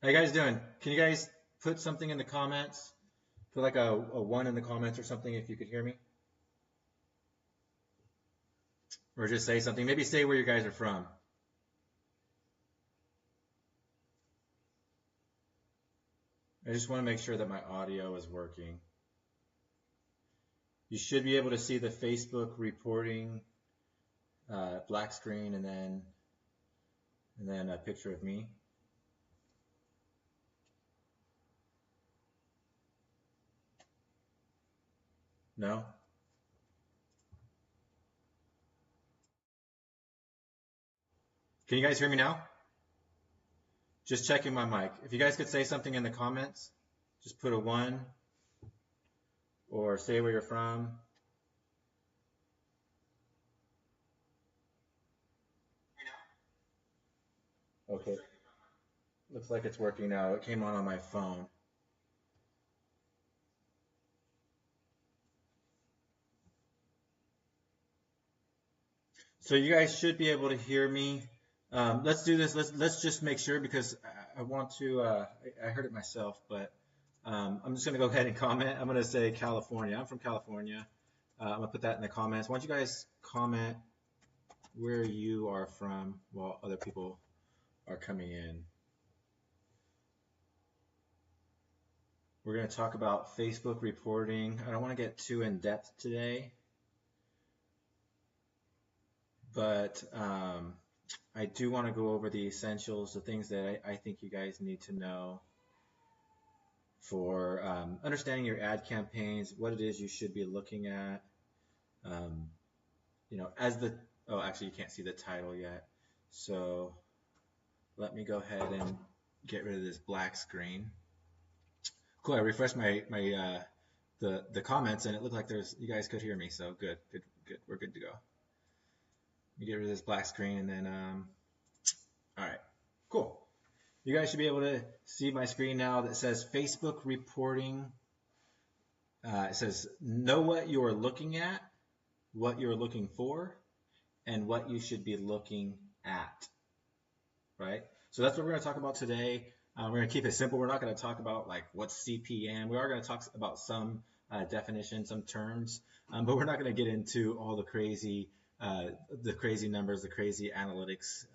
How you guys doing? Can you guys put something in the comments? Put like a one in the comments or something if you could hear me. Or just say something. Maybe say where you guys are from. I just want to make sure that my audio is working. You should be able to see the Facebook reporting black screen and then a picture of me. No? Can you guys hear me now? Just checking my mic. If you guys could say something in the comments, just put a one or say where you're from. Okay. Looks like it's working now. It came on my phone. So you guys should be able to hear me. Let's do this. Let's just make sure because I want to. I heard it myself, but I'm just gonna go ahead and comment. I'm gonna say California. I'm from California. I'm gonna put that in the comments. Why don't you guys comment where you are from while other people are coming in? We're gonna talk about Facebook reporting. I don't want to get too in depth today, but I do want to go over the essentials, the things that I think you guys need to know for understanding your ad campaigns, what it is you should be looking at. Um, as oh, actually, you can't see the title yet. So let me go ahead and get rid of this black screen. Cool. I refreshed the comments, and it looked like you guys could hear me. So good. We're good to go. Let me get rid of this black screen, and then all right, cool. You guys should be able to see my screen now that says Facebook reporting. It says know what you're looking at, what you're looking for, and what you should be looking at, right? So that's what we're going to talk about today. We're going to keep it simple. We're not going to talk about like what's CPM. We are going to talk about some definitions, some terms, but we're not going to get into all the crazy numbers, the crazy analytics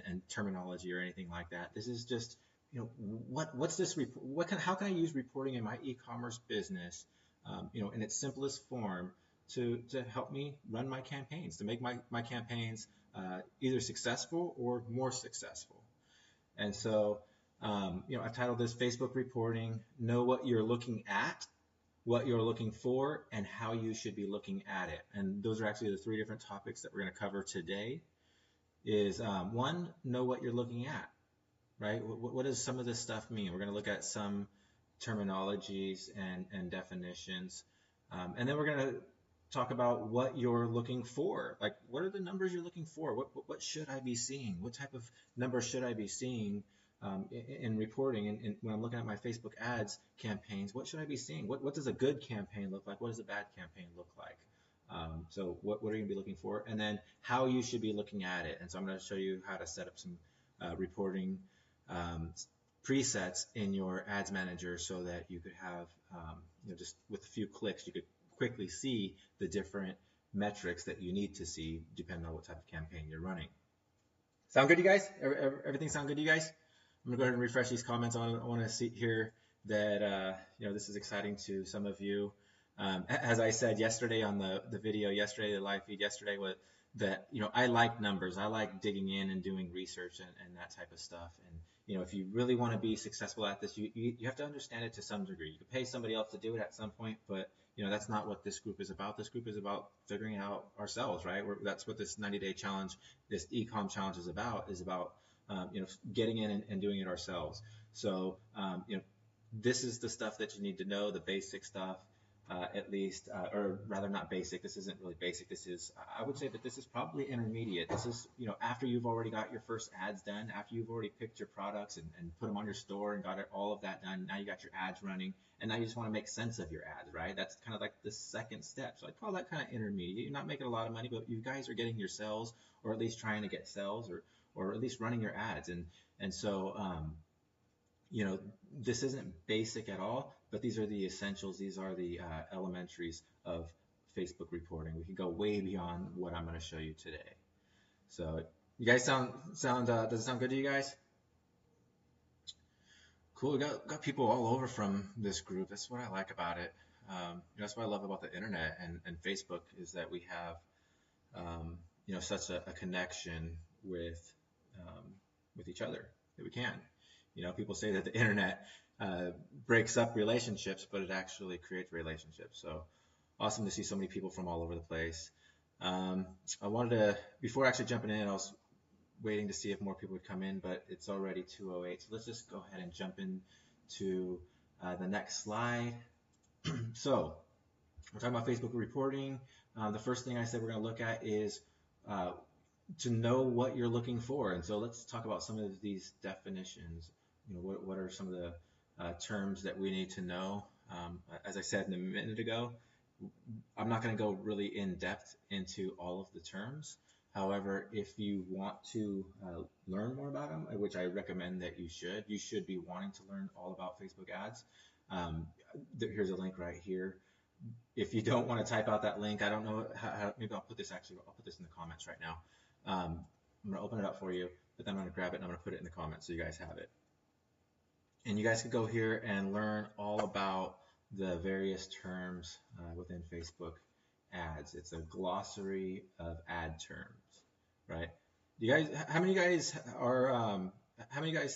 and terminology or anything like that. This is just, what's this? How can I use reporting in my e-commerce business, in its simplest form to help me run my campaigns, to make my campaigns either successful or more successful. And so, I've titled this Facebook reporting, know what you're looking at, what you're looking for, and how you should be looking at it. And those are actually the three different topics that we're going to cover today. Is one, know what you're looking at, right? What does some of this stuff mean? We're going to look at some terminologies and definitions. And then we're going to talk about what you're looking for. Like, what are the numbers you're looking for? What should I be seeing? What type of numbers should I be seeing in reporting? And when I'm looking at my Facebook ads campaigns, what should I be seeing? What does a good campaign look like? What does a bad campaign look like? So what are you going to be looking for? And then how you should be looking at it. And so I'm going to show you how to set up some reporting presets in your ads manager so that you could have, just with a few clicks, you could quickly see the different metrics that you need to see depending on what type of campaign you're running. Sound good, you guys? Everything sound good to you guys? I'm gonna go ahead and refresh these comments. I want to see here that this is exciting to some of you. As I said yesterday on the video yesterday, the live feed yesterday, that I like numbers. I like digging in and doing research and that type of stuff. And if you really want to be successful at this, you have to understand it to some degree. You can pay somebody else to do it at some point, but that's not what this group is about. This group is about figuring out ourselves, right? That's what this 90-day challenge, this eComm challenge is about getting in and doing it ourselves. So, this is the stuff that you need to know, the basic stuff, at least, or rather not basic. This isn't really basic. I would say that this is probably intermediate. This is, after you've already got your first ads done, after you've already picked your products and put them on your store and got all of that done. Now you got your ads running and now you just want to make sense of your ads, right? That's kind of like the second step. So I'd call that kind of intermediate. You're not making a lot of money, but you guys are getting your sales, or at least trying to get sales, or at least running your ads. And so, you know, this isn't basic at all, but these are the essentials. These are the elementaries of Facebook reporting. We can go way beyond what I'm going to show you today. So, you guys does it sound good to you guys? Cool. We got people all over from this group. That's what I like about it. That's what I love about the internet and Facebook is that we have, such a connection um, with each other that we can. People say that the internet breaks up relationships, but it actually creates relationships. So awesome to see so many people from all over the place. I wanted to, before actually jumping in, I was waiting to see if more people would come in, but it's already 2:08. So let's just go ahead and jump into the next slide. So we're talking about Facebook reporting. The first thing I said we're going to look at is to know what you're looking for. And so let's talk about some of these definitions. What are some of the terms that we need to know? As I said a minute ago, I'm not going to go really in depth into all of the terms. However, if you want to learn more about them, which I recommend that you should be wanting to learn all about Facebook ads. Here's a link right here. If you don't want to type out that link, I don't know how maybe I'll put this in the comments right now. I'm going to open it up for you, but then I'm going to grab it and I'm going to put it in the comments so you guys have it. And you guys can go here and learn all about the various terms within Facebook ads. It's a glossary of ad terms, right? How many guys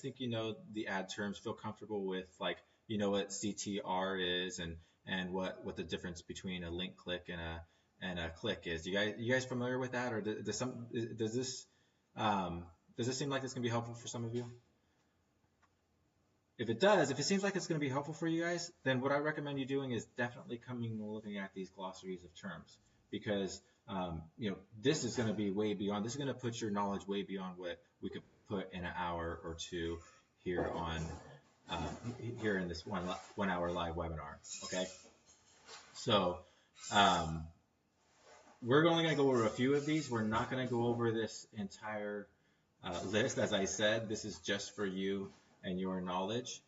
think the ad terms, feel comfortable with, like, what CTR is and what the difference between a link click and a click is? You guys familiar with that, or does this seem like it's gonna be helpful for some of you? If it seems like it's going to be helpful for you guys, then what I recommend you doing is definitely coming and looking at these glossaries of terms, because this is going to be way beyond. This is going to put your knowledge way beyond what we could put in an hour or two here in this 1 hour live webinar. Okay, so we're only going to go over a few of these. We're not going to go over this entire list. As I said, this is just for you and your knowledge.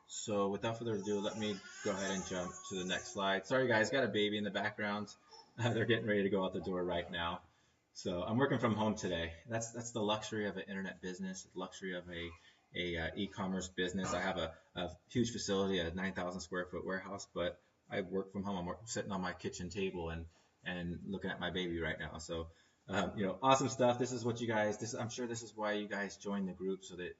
So without further ado, let me go ahead and jump to the next slide. Sorry guys, got a baby in the background. They're getting ready to go out the door right now. So I'm working from home today. That's the luxury of an internet business, the luxury of a e-commerce business. I have a huge facility, a 9,000 square foot warehouse, but I work from home. I'm sitting on my kitchen table and looking at my baby right now. So awesome stuff. This is what you guys. I'm sure this is why you guys joined the group, so that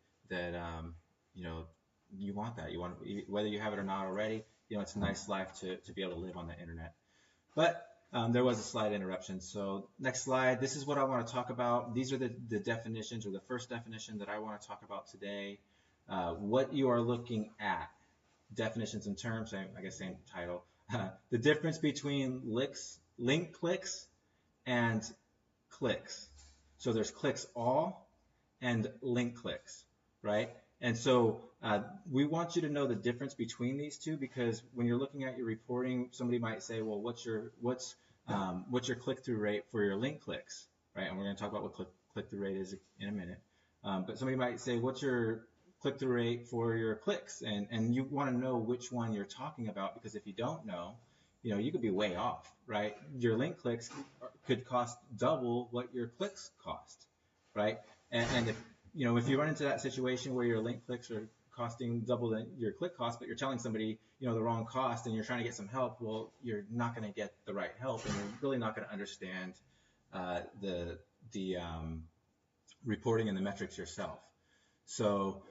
you want that. You want, whether you have it or not already. It's a nice life to be able to live on the internet. But there was a slight interruption. So next slide. This is what I want to talk about. These are the definitions, or the first definition that I want to talk about today. What you are looking at. Definitions and terms. Same title. The difference between link clicks and clicks. So there's clicks all and link clicks, right? And so we want you to know the difference between these two, because when you're looking at your reporting, somebody might say, well, what's your click-through rate for your link clicks, right? And we're going to talk about what click-through rate is in a minute. But somebody might say, what's your click-through rate for your clicks? And you want to know which one you're talking about, because if you don't know, you could be way off, right? Your link clicks could cost double what your clicks cost, right? And if you run into that situation where your link clicks are costing double your click cost, but you're telling somebody, the wrong cost, and you're trying to get some help, well, you're not going to get the right help, and you're really not going to understand the reporting and the metrics yourself. So,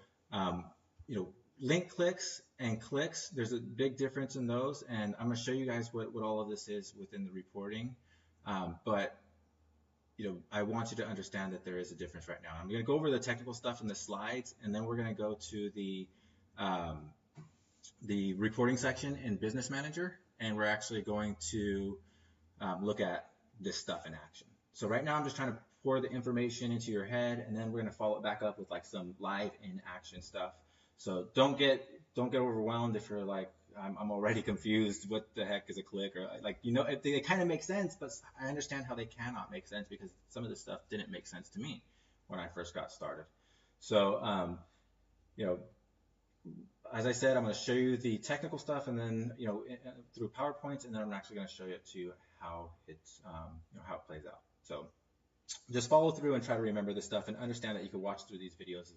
link clicks and clicks, there's a big difference in those, and I'm going to show you guys what all of this is within the reporting. But I want you to understand that there is a difference right now. I'm going to go over the technical stuff in the slides, and then we're going to go to the reporting section in Business Manager, and we're actually going to look at this stuff in action. So right now I'm just trying to pour the information into your head, and then we're going to follow it back up with like some live in action stuff. So don't get overwhelmed if you're like, I'm already confused. What the heck is a click? Or they kind of make sense, but I understand how they cannot make sense, because some of this stuff didn't make sense to me when I first got started. So you know, as I said, I'm going to show you the technical stuff, and then through PowerPoints, and then I'm actually going to show you to how it's how it plays out. So just follow through and try to remember this stuff, and understand that you can watch through these videos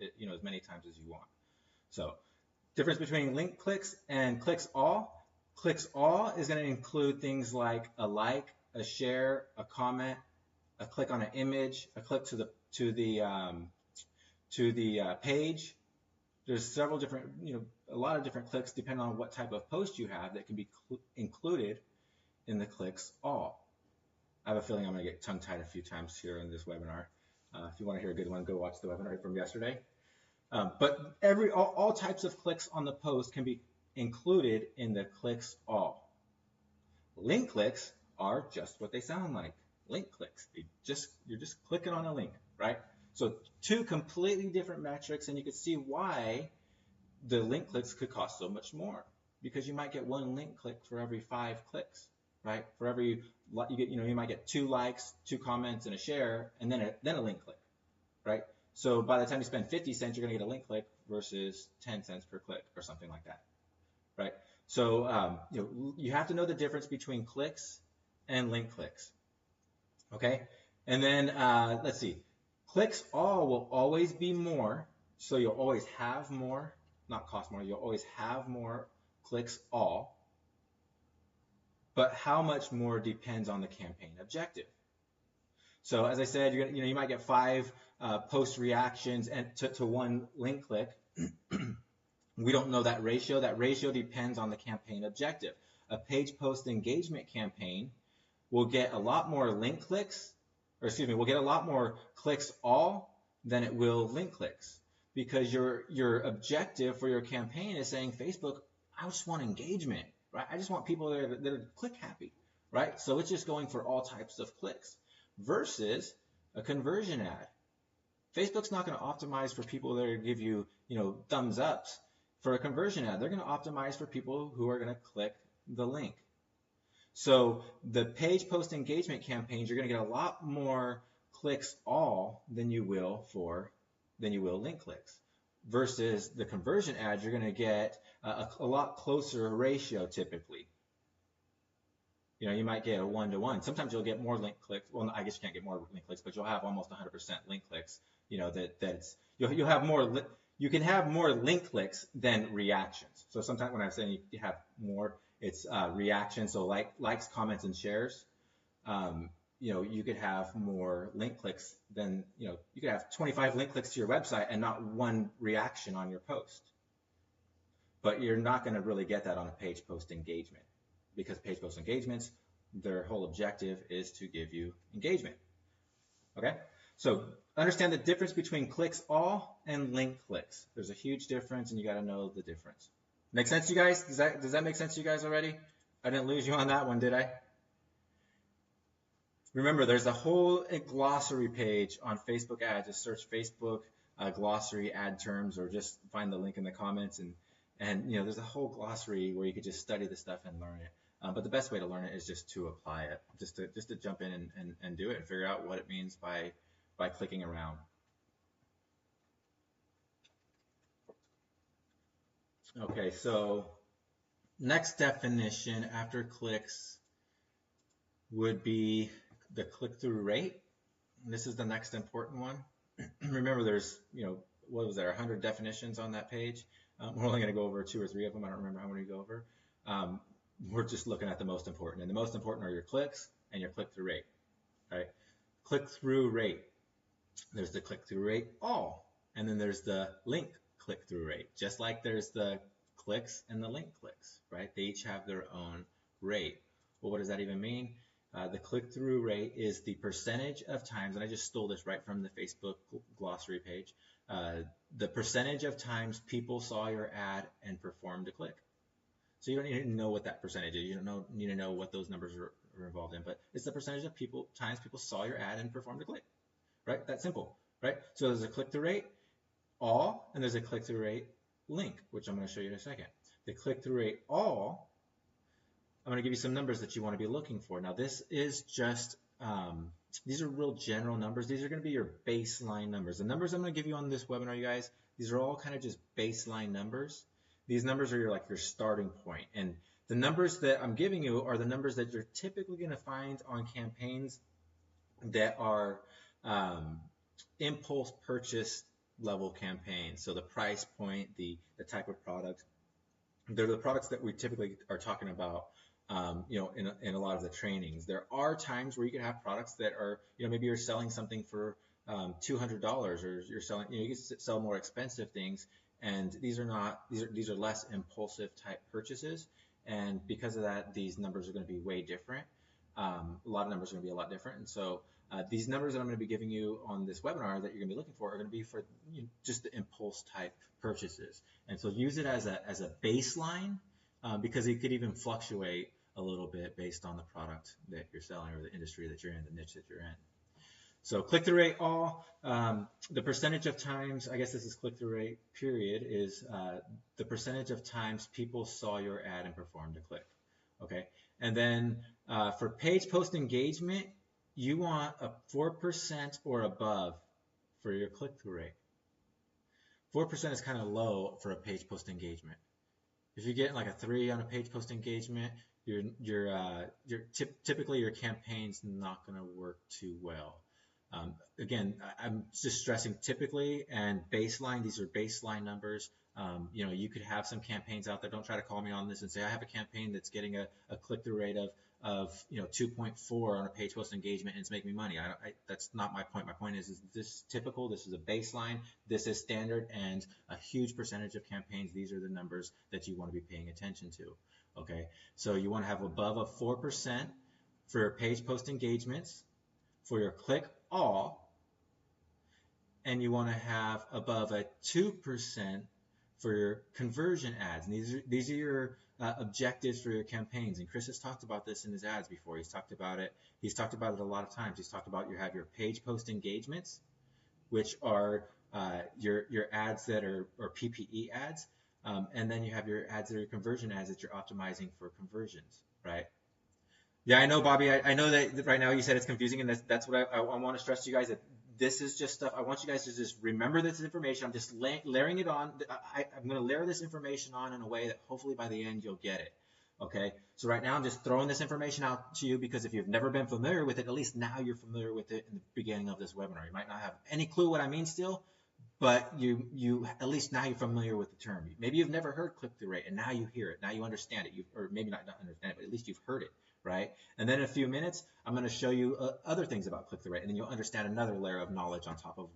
as many times as you want. So difference between link clicks and clicks all. Clicks all is going to include things like a like, a share, a comment, a click on an image, a click to the page. There's several different, a lot of different clicks depending on what type of post you have that can be included in the clicks all. I have a feeling I'm going to get tongue-tied a few times here in this webinar. If you want to hear a good one, go watch the webinar from yesterday. But all types of clicks on the post can be included in the clicks all. Link clicks are just what they sound like. Link clicks. You're just clicking on a link, right? So two completely different metrics, and you can see why the link clicks could cost so much more, because you might get one link click for every 5 clicks, right? For every you might get 2 likes, 2 comments, and a share, and then a link click, right? So by the time you spend 50 cents, you're going to get a link click versus 10 cents per click or something like that, right? So you have to know the difference between clicks and link clicks, okay? And then let's see. Clicks all will always be more, so you'll always have more, not cost more, you'll always have more clicks all, but how much more depends on the campaign objective. So as I said, you might get 5 post reactions and to 1 link click. We don't know that ratio. That ratio depends on the campaign objective. A page post engagement campaign will get a lot more link clicks, will get a lot more clicks all than it will link clicks, because your objective for your campaign is saying, Facebook, I just want engagement, right? I just want people that are click happy, right? So it's just going for all types of clicks versus a conversion ad. Facebook's not going to optimize for people that are give you, thumbs ups. For a conversion ad, they're going to optimize for people who are going to click the link. So the page post engagement campaigns, you're going to get a lot more clicks all than you will link clicks. Versus the conversion ads, you're going to get a lot closer ratio typically. You might get a 1-to-1. Sometimes you'll get more link clicks. Well, I guess you can't get more link clicks, but you'll have almost 100% link clicks. You'll have more. You can have more link clicks than reactions. So sometimes when I'm saying you have more, it's reactions. So likes, comments, and shares. You could have more link clicks than, you could have 25 link clicks to your website and not 1 reaction on your post. But you're not going to really get that on a page post engagement, because page post engagements, their whole objective is to give you engagement. Okay? So understand the difference between clicks all and link clicks. There's a huge difference, and you got to know the difference. Make sense, you guys? Does that make sense to you guys already? I didn't lose you on that one, did I? Remember, there's a whole glossary page on Facebook ads. Just search Facebook glossary ad terms, or just find the link in the comments, and there's a whole glossary where you could just study the stuff and learn it. But the best way to learn it is just to apply it, just to jump in and do it and figure out what it means by clicking around. Okay, so next definition after clicks would be the click-through rate. And this is the next important one. Remember, there's, what was there, 100 definitions on that page? We're only going to go over 2 or 3 of them. I don't remember how many to go over. We're just looking at the most important. And the most important are your clicks and your click-through rate. All right? Click-through rate. There's the click-through rate all. And then there's the link click-through rate. Just like there's the clicks and the link clicks, right? They each have their own rate. Well, what does that even mean? The click-through rate is the percentage of times, and I just stole this right from the Facebook glossary page, the percentage of times people saw your ad and performed a click. So you don't need to know what that percentage is. You don't need to know what those numbers are involved in, but it's the percentage of times people saw your ad and performed a click, right? That's simple, right? So there's a click-through rate all, and there's a click-through rate link, which I'm going to show you in a second. The click-through rate all, I'm going to give you some numbers that you want to be looking for. Now, this is just, these are real general numbers. These are going to be your baseline numbers. The numbers I'm going to give you on this webinar, you guys, These are all kind of just baseline numbers. These numbers are your starting point. And the numbers that I'm giving you are the numbers that you're typically going to find on campaigns that are impulse purchase level campaigns. So the price point, the type of product, they're the products that we typically are talking about, in a lot of the trainings. There are times where you can have products that are, maybe you're selling something for $200, or you're selling, you can sell more expensive things, and these are less impulsive type purchases, and because of that, these numbers are going to be way different. A lot of numbers are going to be a lot different, and so these numbers that I'm going to be giving you on this webinar that you're going to be looking for are going to be for just the impulse type purchases. And so use it as a baseline, because it could even fluctuate a little bit based on the product that you're selling or the industry that you're in, the niche that you're in. So click-through rate all, the percentage of times, I guess this is click-through rate period, is the percentage of times people saw your ad and performed a click. Okay, and then for page post engagement, you want a 4% or above for your click-through rate. 4% is kind of low for a page post engagement. If you're getting like a 3 on a page post engagement, typically your campaign's not going to work too well. Again, I'm just stressing typically and baseline. These are baseline numbers. You could have some campaigns out there. Don't try to call me on this and say I have a campaign that's getting a click-through rate of 2.4 on a page post engagement and it's making me money. That's not my point. My point is this is typical. This is a baseline. This is standard, and a huge percentage of campaigns, these are the numbers that you want to be paying attention to. Okay, so you want to have above a 4% for page post engagements, for your click all, and you want to have above a 2% for your conversion ads. And these are your objectives for your campaigns. And Chris has talked about this in his ads before. He's talked about it a lot of times. He's talked about you have your page post engagements, which are your ads that are PPE ads, and then you have your ads that are conversion ads that you're optimizing for conversions, right? Yeah, I know, Bobby. I know that right now you said it's confusing, and that's what I want to stress to you guys, that this is just stuff. I want you guys to just remember this information. I'm just layering it on. I'm going to layer this information on in a way that hopefully by the end you'll get it. Okay, so right now I'm just throwing this information out to you because if you've never been familiar with it, at least now you're familiar with it in the beginning of this webinar. You might not have any clue what I mean still, but you at least now you're familiar with the term. Maybe you've never heard click-through rate, and now you hear it. Now you understand it. Or maybe not understand it, but at least you've heard it, right? And then in a few minutes, I'm going to show you other things about click-through rate, and then you'll understand another layer of knowledge on top of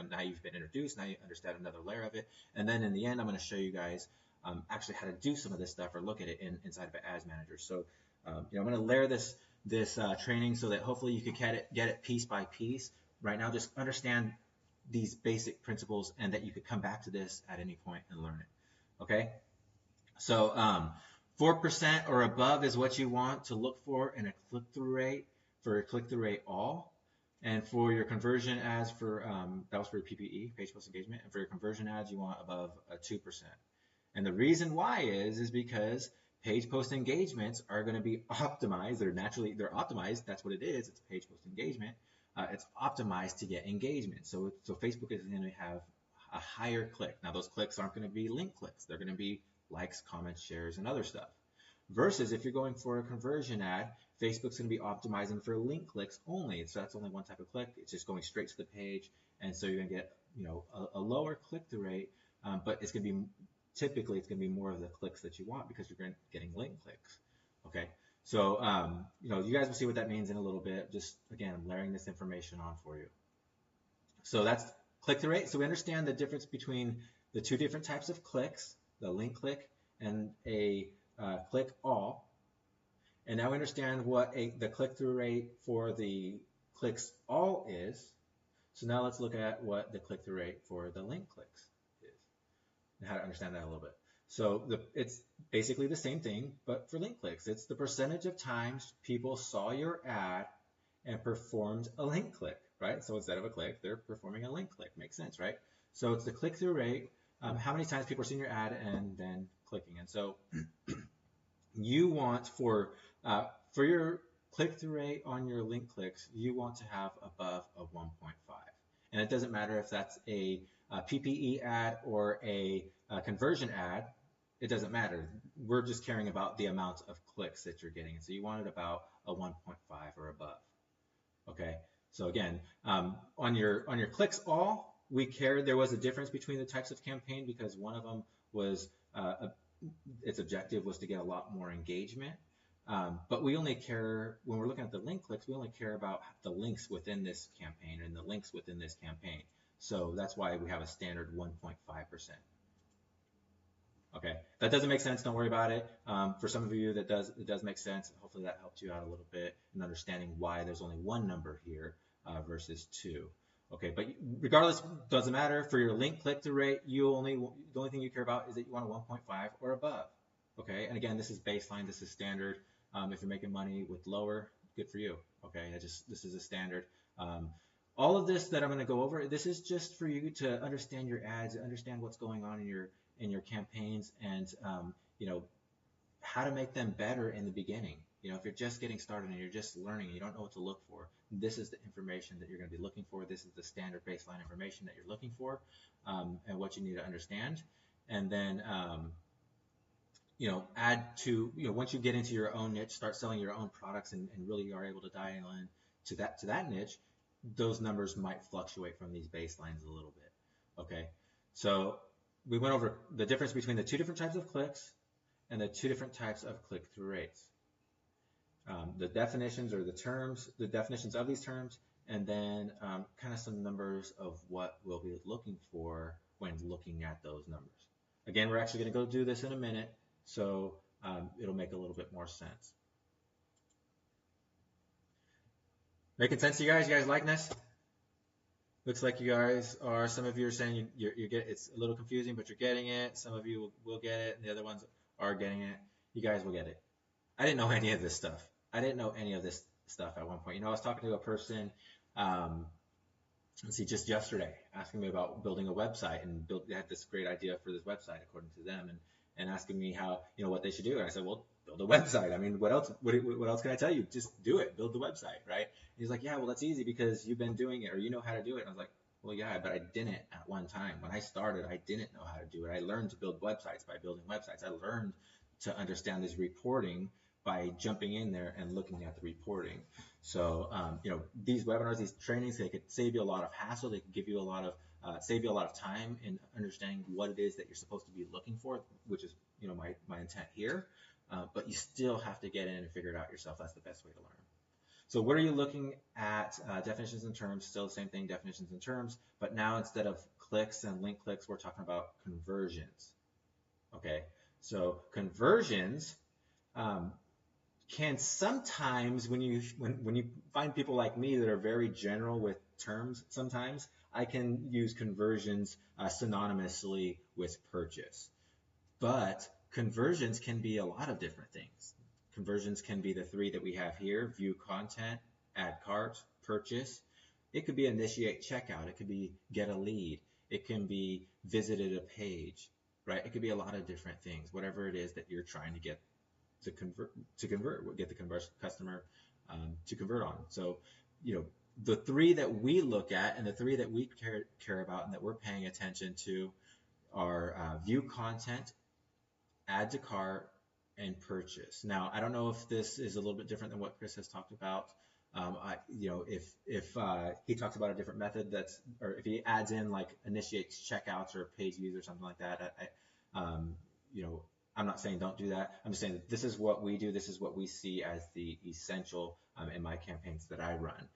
now you've been introduced. Now you understand another layer of it, and then in the end, I'm going to show you guys actually how to do some of this stuff or look at it inside of an ads manager. So I'm going to layer this training so that hopefully you can get it piece by piece. Right now, just understand these basic principles, and that you could come back to this at any point and learn it. Okay, so 4% or above is what you want to look for in a click-through rate for click-through rate all, and for your conversion ads that was for your PPE, page post engagement, and for your conversion ads you want above a 2%. And the reason why is because page post engagements are going to be optimized. They're optimized. That's what it is. It's a page post engagement. It's optimized to get engagement. So Facebook is going to have a higher click. Now those clicks aren't going to be link clicks. They're going to be likes, comments, shares, and other stuff. Versus if you're going for a conversion ad, Facebook's going to be optimizing for link clicks only. So that's only one type of click. It's just going straight to the page, and so you're going to get a lower click-through rate, but it's going to be typically more of the clicks that you want because you're getting link clicks. Okay. So, you guys will see what that means in a little bit. Just, again, I'm layering this information on for you. So that's click-through rate. So we understand the difference between the two different types of clicks, the link click and a click all. And now we understand what the click-through rate for the clicks all is. So now let's look at what the click-through rate for the link clicks is and how to understand that a little bit. So it's basically the same thing, but for link clicks. It's the percentage of times people saw your ad and performed a link click, right? So instead of a click, they're performing a link click. Makes sense, right? So it's the click-through rate, how many times people are seeing your ad and then clicking. And so you want for your click-through rate on your link clicks, you want to have above a 1.5. And it doesn't matter if that's a PPE ad or a conversion ad. It doesn't matter. We're just caring about the amount of clicks that you're getting. So you want it about a 1.5 or above. Okay. So again, on your clicks all, we cared there was a difference between the types of campaign because one of them was its objective was to get a lot more engagement. But we only care, when we're looking at the link clicks, we only care about the links within this campaign and the links within this campaign. So that's why we have a standard 1.5%. Okay, that doesn't make sense. Don't worry about it. For some of you, it does make sense. Hopefully that helped you out a little bit in understanding why there's only one number here versus two. Okay, but regardless, doesn't matter. For your link click-through rate, the only thing you care about is that you want a 1.5 or above. Okay, and again, this is baseline. This is standard. If you're making money with lower, good for you. Okay, this is a standard. All of this that I'm going to go over, this is just for you to understand your ads, understand what's going on in your campaigns, and how to make them better in the beginning. If you're just getting started and you're just learning and you don't know what to look for, this is the information that you're going to be looking for. This is the standard baseline information that you're looking for, and what you need to understand. And then add to, once you get into your own niche, start selling your own products and really are able to dial in to that niche, those numbers might fluctuate from these baselines a little bit. Okay, so we went over the difference between the two different types of clicks and the two different types of click-through rates. The definitions or the definitions of these terms, and then kind of some numbers of what we'll be looking for when looking at those numbers. Again, we're actually going to go do this in a minute, so it'll make a little bit more sense. Making sense to you guys? You guys liking this? Looks like you guys are, some of you are saying you get it's a little confusing, but you're getting it. Some of you will get it, and the other ones are getting it. You guys will get it. I didn't know any of this stuff. I didn't know any of this stuff at one point. I was talking to a person, just yesterday, asking me about building a website, and they had this great idea for this website according to them, and asking me how, what they should do. And I said, well, build a website. I mean, what else can I tell you? Just do it. Build the website, right? And he's like, yeah, well, that's easy because you've been doing it, or you know how to do it. And I was like, well, yeah, but I didn't at one time. When I started, I didn't know how to do it. I learned to build websites by building websites. I learned to understand this reporting by jumping in there and looking at the reporting. So, these webinars, these trainings, they could save you a lot of hassle. They could give you a lot of, save you a lot of time in understanding what it is that you're supposed to be looking for, which is, my intent here. But you still have to get in and figure it out yourself. That's the best way to learn. So what are you looking at? Definitions and terms, still the same thing, definitions and terms. But now instead of clicks and link clicks, we're talking about conversions. Okay, so conversions can sometimes, when you find people like me that are very general with terms, sometimes I can use conversions synonymously with purchase. But conversions can be a lot of different things. Conversions can be the three that we have here: view content, add cart, purchase. It could be initiate checkout. It could be get a lead. It can be visited a page, right? It could be a lot of different things, whatever it is that you're trying to get to convert, get the customer to convert on. So, the three that we look at and the three that we care about and that we're paying attention to are view content, add to cart, and purchase. Now, I don't know if this is a little bit different than what Chris has talked about. If he talks about a different method or if he adds in like initiates checkouts or page views or something like that, I'm not saying don't do that. I'm just saying that this is what we do. This is what we see as the essential in my campaigns that I run.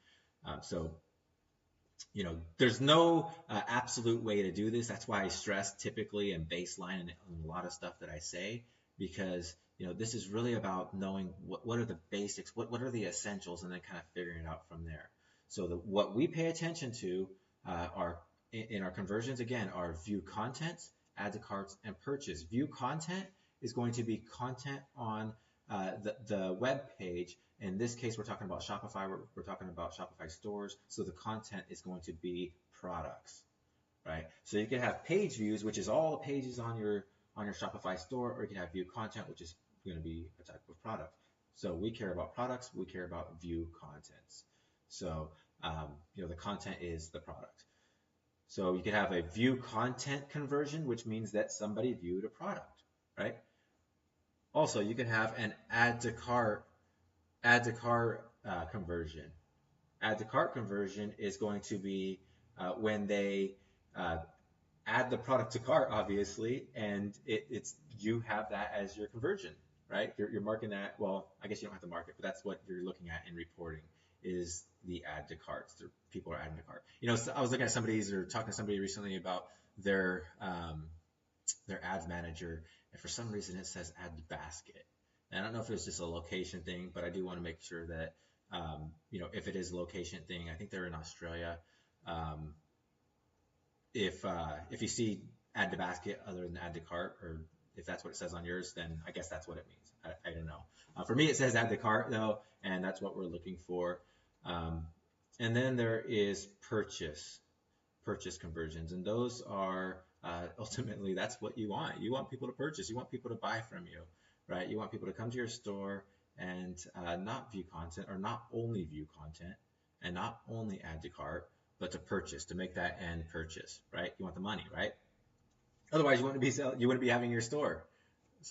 There's no absolute way to do this. That's why I stress typically and baseline and a lot of stuff that I say, because this is really about knowing what are the basics, what are the essentials, and then kind of figuring it out from there. So what we pay attention to are in our conversions, again, are view content, add to carts, and purchase. View content is going to be content on the web page. In this case, we're talking about Shopify. We're talking about Shopify stores. So the content is going to be products, right? So you can have page views, which is all the pages on your Shopify store, or you can have view content, which is going to be a type of product. So we care about products. We care about view contents. So the content is the product. So you could have a view content conversion, which means that somebody viewed a product, right? Also, you could have an add to cart conversion. Add to cart conversion is going to be when they uh, add the product to cart, obviously, and it's you have that as your conversion, right? You're marking that. Well, I guess you don't have to mark it, but that's what you're looking at in reporting is the add to carts. People are adding to cart. So I was looking at somebody's or talking to somebody recently about their their ads manager, and for some reason it says add to basket. And I don't know if it's just a location thing, but I do want to make sure that if it is a location thing, I think they're in Australia. Um, if you see add to basket other than add to cart, or if that's what it says on yours, then I guess that's what it means. I don't know. For me, it says add to cart though, and that's what we're looking for. Um, and then there is purchase conversions, and those are ultimately that's what you want. You want people to purchase. You want people to buy from you, right? You want people to come to your store and not view content, or not only view content, and not only add to cart, but to purchase, to make that end purchase, right? You want the money, right? Otherwise, you wouldn't be having your store.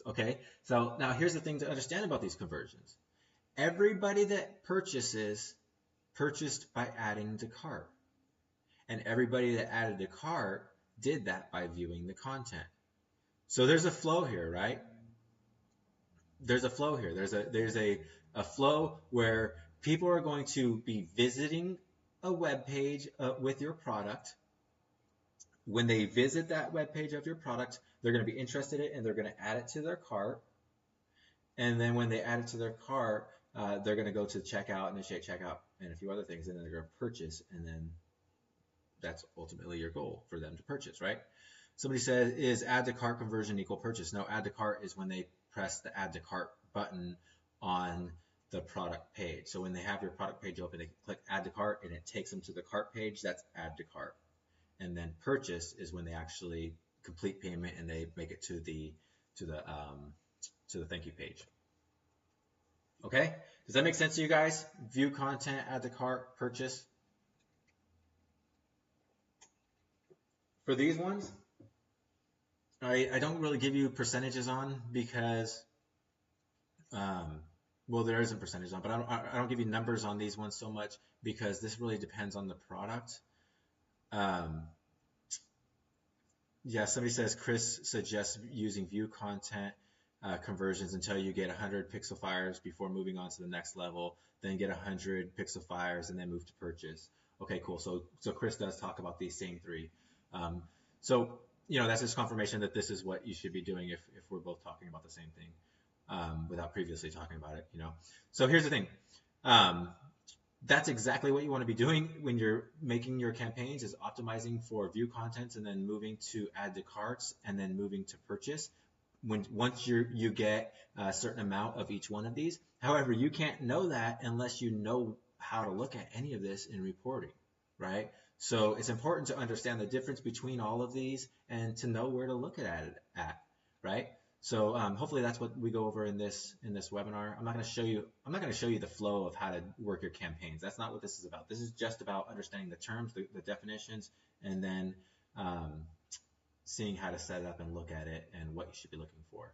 Okay. So now here's the thing to understand about these conversions. Everybody that purchased by adding to cart, and everybody that added to cart did that by viewing the content. So there's a flow here, right? There's a flow here. There's a flow where people are going to be visiting a web page with your product. When they visit that web page of your product, they're going to be interested in it and they're going to add it to their cart. And then when they add it to their cart, they're going to go to checkout, initiate checkout, and a few other things, and then they're going to purchase, and then that's ultimately your goal for them to purchase, right? Somebody said, is add to cart conversion equal purchase? No, add to cart is when they press the add to cart button on the product page. So when they have your product page open, they can click add to cart and it takes them to the cart page. That's add to cart. And then purchase is when they actually complete payment and they make it to the thank you page. Okay, does that make sense to you guys? View content, add to cart, purchase. For these ones, I don't really give you percentages on because, well, there isn't percentage on, but I don't give you numbers on these ones so much because this really depends on the product. Yeah, somebody says Chris suggests using view content conversions until you get 100 pixel fires before moving on to the next level, then get 100 pixel fires and then move to purchase. Okay, cool. So Chris does talk about these same three. So that's just confirmation that this is what you should be doing if we're both talking about the same thing without previously talking about it. So here's the thing. That's exactly what you want to be doing when you're making your campaigns, is optimizing for view content and then moving to add to carts and then moving to purchase. Once you get a certain amount of each one of these. However, you can't know that unless you know how to look at any of this in reporting, right? So it's important to understand the difference between all of these and to know where to look at it at, right? So hopefully that's what we go over in this webinar. I'm not going to show you the flow of how to work your campaigns. That's not what this is about. This is just about understanding the terms, the definitions, and then seeing how to set it up and look at it and what you should be looking for.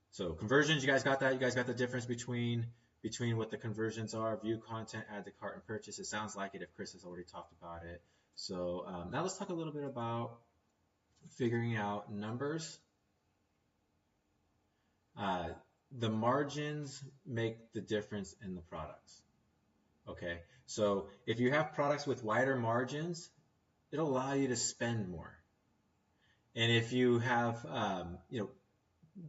So conversions, you guys got that? You guys got the difference between what the conversions are, view content, add to cart, and purchase? It sounds like it if Chris has already talked about it. So now let's talk a little bit about figuring out numbers. The margins make the difference in the products. Okay, so if you have products with wider margins, it'll allow you to spend more. And if you have,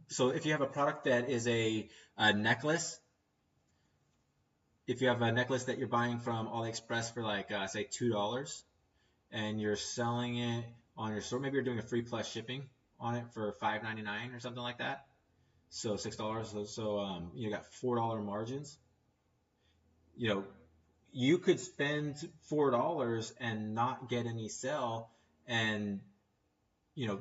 so if you have a product that is a necklace, if you have a necklace that you're buying from AliExpress for like, say $2, and you're selling it on your store, maybe you're doing a free plus shipping on it for $5.99 or something like that. So $6. So you got $4 margins. You could spend $4 and not get any sale, and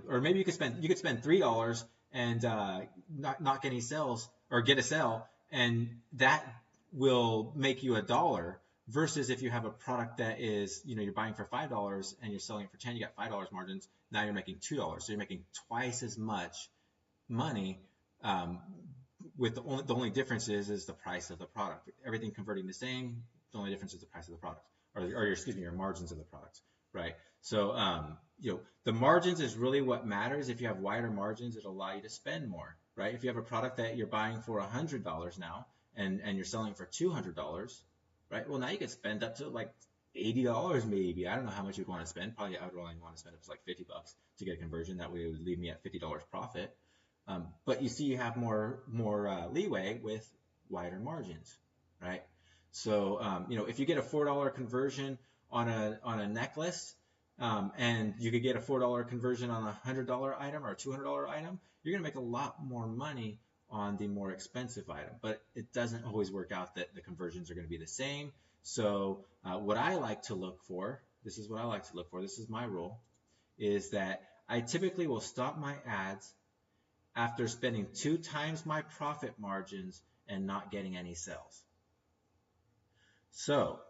or maybe you could spend $3 and not get any sales or get a sale, and that will make you $1. versus if you have a product that is, you're buying for $5 and you're selling it for 10, you got $5 margins. Now you're making $2, so you're making twice as much money. With the only difference is the price of the product. Everything converting the same. The only difference is the price of the product, or your margins of the product, right? So the margins is really what matters. If you have wider margins, it'll allow you to spend more, right? If you have a product that you're buying for $100 now and you're selling for $200, right? Well, now you could spend up to like $80 maybe. I don't know how much you'd want to spend. Probably I would only want to spend up to like $50 to get a conversion. That way it would leave me at $50 profit. But you see, you have more leeway with wider margins, right? So if you get a $4 conversion on a necklace, and you could get a $4 conversion on a $100 item or a $200 item, you're gonna make a lot more money on the more expensive item. But it doesn't always work out that the conversions are going to be the same. So what I like to look for, this is my rule, is that I typically will stop my ads after spending 2 times my profit margins and not getting any sales. So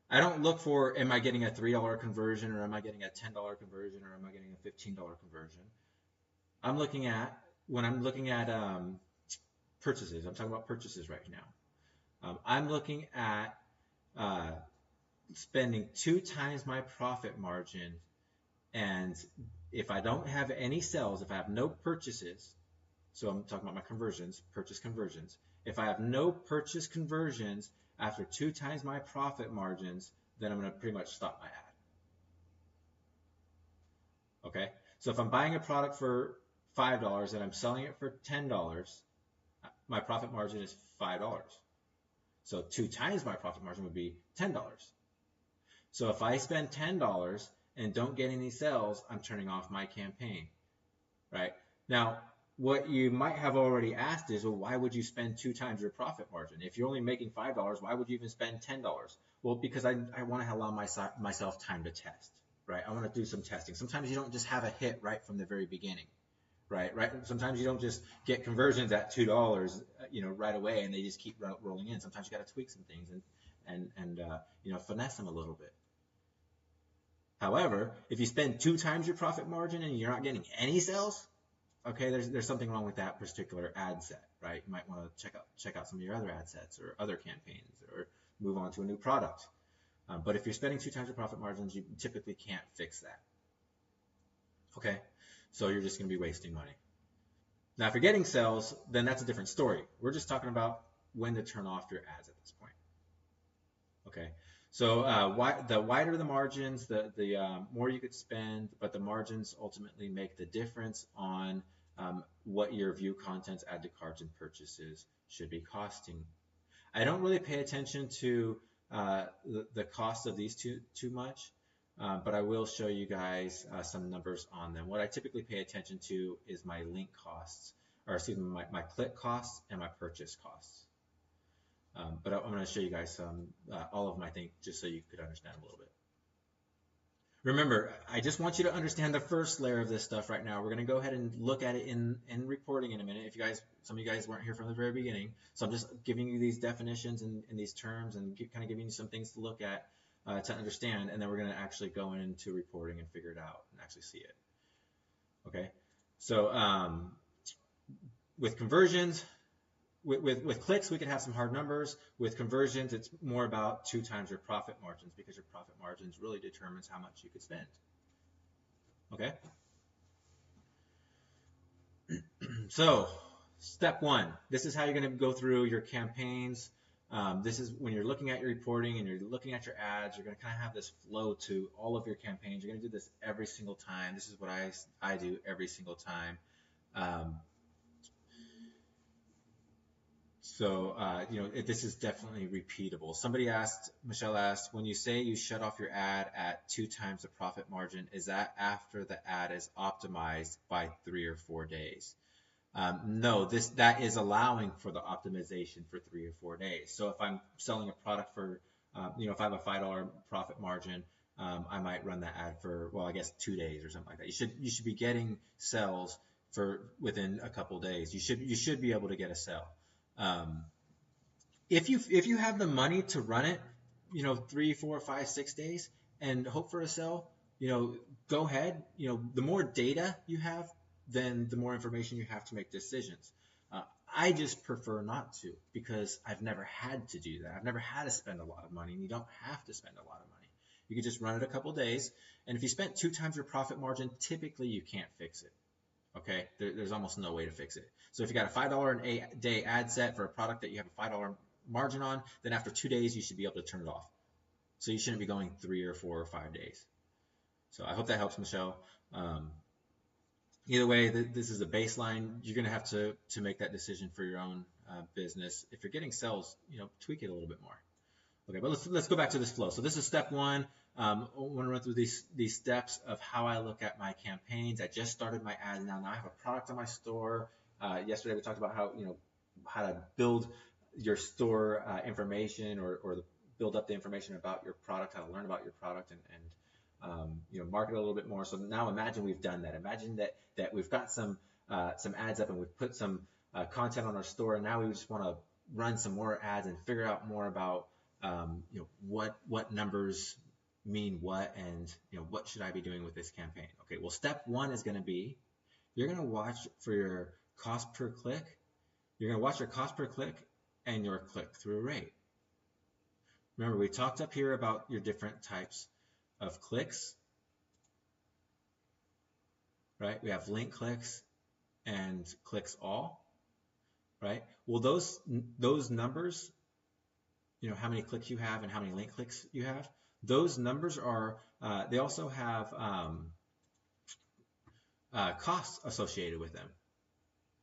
I don't look for, am I getting a $3 conversion, or am I getting a $10 conversion, or am I getting a $15 conversion? When I'm looking at purchases, I'm talking about purchases right now. I'm looking at spending 2 times my profit margin, and if I don't have any sales, if I have no purchases, so I'm talking about my conversions, purchase conversions. If I have no purchase conversions after 2 times my profit margins, then I'm going to pretty much stop my ad. Okay? So if I'm buying a product for $5 and I'm selling it for $10, my profit margin is $5. So 2 times my profit margin would be $10. So if I spend $10 and don't get any sales, I'm turning off my campaign, right? Now, what you might have already asked is, well, why would you spend 2 times your profit margin? If you're only making $5, why would you even spend $10? Well, because I want to allow myself time to test, right? I want to do some testing. Sometimes you don't just have a hit right from the very beginning, right? Sometimes you don't just get conversions at $2, right away, and they just keep rolling in. Sometimes you got to tweak some things and finesse them a little bit. However, if you spend 2 times your profit margin and you're not getting any sales, okay, there's something wrong with that particular ad set, right? You might want to check out some of your other ad sets or other campaigns, or move on to a new product. But if you're spending 2 times your profit margins, you typically can't fix that. Okay, so you're just going to be wasting money. Now, if you're getting sales, then that's a different story. We're just talking about when to turn off your ads at this point. Okay, so the wider the margins, the more you could spend, but the margins ultimately make the difference on what your view contents, add to carts, and purchases should be costing. I don't really pay attention to the cost of these too much, but I will show you guys some numbers on them. What I typically pay attention to is my link costs, or excuse me, my click costs and my purchase costs. But I'm going to show you guys all of my things just so you could understand a little bit. Remember, I just want you to understand the first layer of this stuff right now. We're going to go ahead and look at it in reporting in a minute. Some of you guys weren't here from the very beginning, so I'm just giving you these definitions and these terms, and kind of giving you some things to look at to understand, and then we're going to actually go into reporting and figure it out and actually see it. Okay, so with conversions, with clicks, we could have some hard numbers. With conversions, it's more about 2 times your profit margins, because your profit margins really determines how much you could spend. Okay? So, step 1. This is how you're going to go through your campaigns. This is when you're looking at your reporting and you're looking at your ads, you're going to kind of have this flow to all of your campaigns. You're going to do this every single time. This is what I do every single time. So, this is definitely repeatable. Michelle asked, when you say you shut off your ad at 2 times the profit margin, is that after the ad is optimized by 3 or 4 days? No, that is allowing for the optimization for 3 or 4 days. So if I'm selling a product for, if I have a $5 profit margin, I might run that ad for, 2 days or something like that. You should be getting sales for within a couple days. You should be able to get a sale. If you have the money to run it, 3, 4, 5, 6 days and hope for a sell, go ahead. The more data you have, then the more information you have to make decisions. I just prefer not to, because I've never had to do that. I've never had to spend a lot of money, and you don't have to spend a lot of money. You can just run it a couple days, and if you spent 2 times your profit margin, typically you can't fix it. Okay, there's almost no way to fix it. So if you got a $5 a day ad set for a product that you have a $5 margin on, then after 2 days you should be able to turn it off. So you shouldn't be going 3 or 4 or 5 days. So I hope that helps, Michelle. Either way, this is a baseline. You're going to have to make that decision for your own business. If you're getting sales, tweak it a little bit more. Okay, but let's go back to this flow. So this is step 1. I want to run through these steps of how I look at my campaigns. I just started my ads now. Now I have a product on my store. Yesterday we talked about how to build your store information or build up the information about your product, how to learn about your product and market it a little bit more. So now imagine we've done that. Imagine that we've got some ads up and we've put some content on our store, and now we just want to run some more ads and figure out more about what numbers mean what, and what should I be doing with this campaign. Okay, well, step 1 is going to be, you're going to watch for your cost per click. You're going to watch your cost per click and your click-through rate. Remember, we talked up here about your different types of clicks, right? We have link clicks and clicks all, right? Well, those numbers, how many clicks you have and how many link clicks you have, those numbers are, they also have costs associated with them.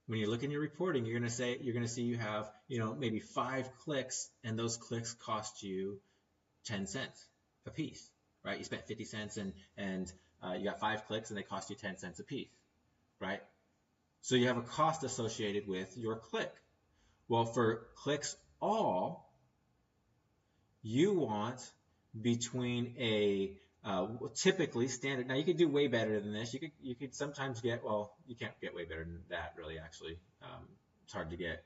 When you look in your reporting, you're going to see you have, maybe 5 clicks, and those clicks cost you 10 cents a piece, right? You spent 50 cents and you got 5 clicks and they cost you 10 cents a piece, right? So you have a cost associated with your click. Well, for clicks all, you want between a typically standard. Now you could do way better than this. You could sometimes get, well, you can't get way better than that really, actually. It's hard to get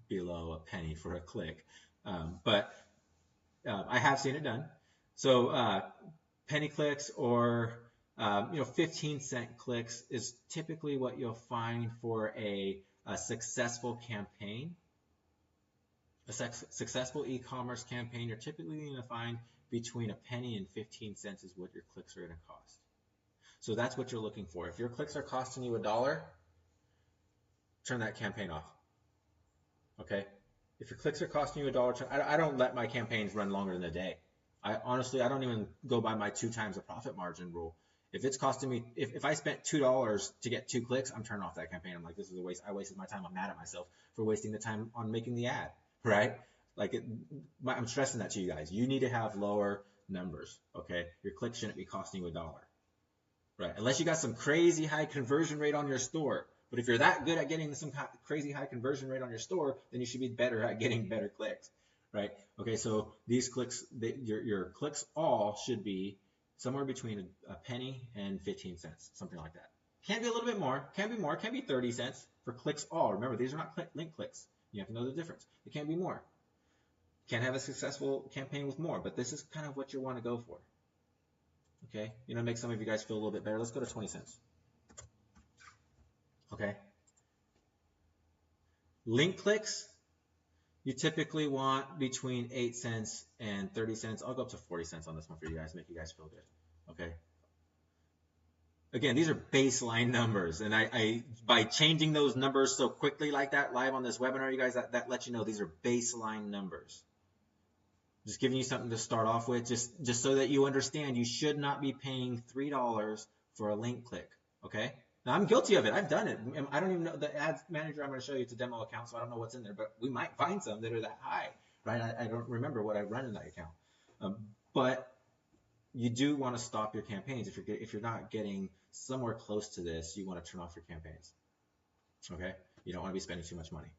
below a penny for a click, but I have seen it done. So penny clicks or 15-cent clicks is typically what you'll find for a successful campaign. A successful e-commerce campaign, you're typically going to find between a penny and 15 cents is what your clicks are going to cost. So that's what you're looking for. If your clicks are costing you $1, turn that campaign off. Okay? If your clicks are costing you $1, I don't let my campaigns run longer than a day. I don't even go by my 2 times the profit margin rule. If it's costing me, if I spent $2 to get 2 clicks, I'm turning off that campaign. I'm like, this is a waste. I wasted my time. I'm mad at myself for wasting the time on making the ad. Right? I'm stressing that to you guys. You need to have lower numbers, okay? Your click shouldn't be costing you $1, right? Unless you got some crazy high conversion rate on your store. But if you're that good at getting some crazy high conversion rate on your store, then you should be better at getting better clicks, right? Okay, so these clicks, your clicks all should be somewhere between a penny and 15 cents, something like that. Can be a little bit more, can be more, can be 30 cents for clicks all. Remember, these are not link clicks. You have to know the difference. It can be more. Can have a successful campaign with more, but this is kind of what you want to go for. Okay? Make some of you guys feel a little bit better. Let's go to 20 cents. Okay? Link clicks, you typically want between 8 cents and 30 cents. I'll go up to 40 cents on this one for you guys, make you guys feel good. Okay? Again, these are baseline numbers, and I by changing those numbers so quickly like that live on this webinar, you guys, that lets you know these are baseline numbers. Just giving you something to start off with, just so that you understand you should not be paying $3 for a link click, okay? Now, I'm guilty of it. I've done it. I don't even know. The ads manager I'm going to show you, it's a demo account, so I don't know what's in there, but we might find some that are that high, right? I don't remember what I run in that account. But you do want to stop your campaigns. If you're not getting somewhere close to this, you want to turn off your campaigns. Okay? You don't want to be spending too much money.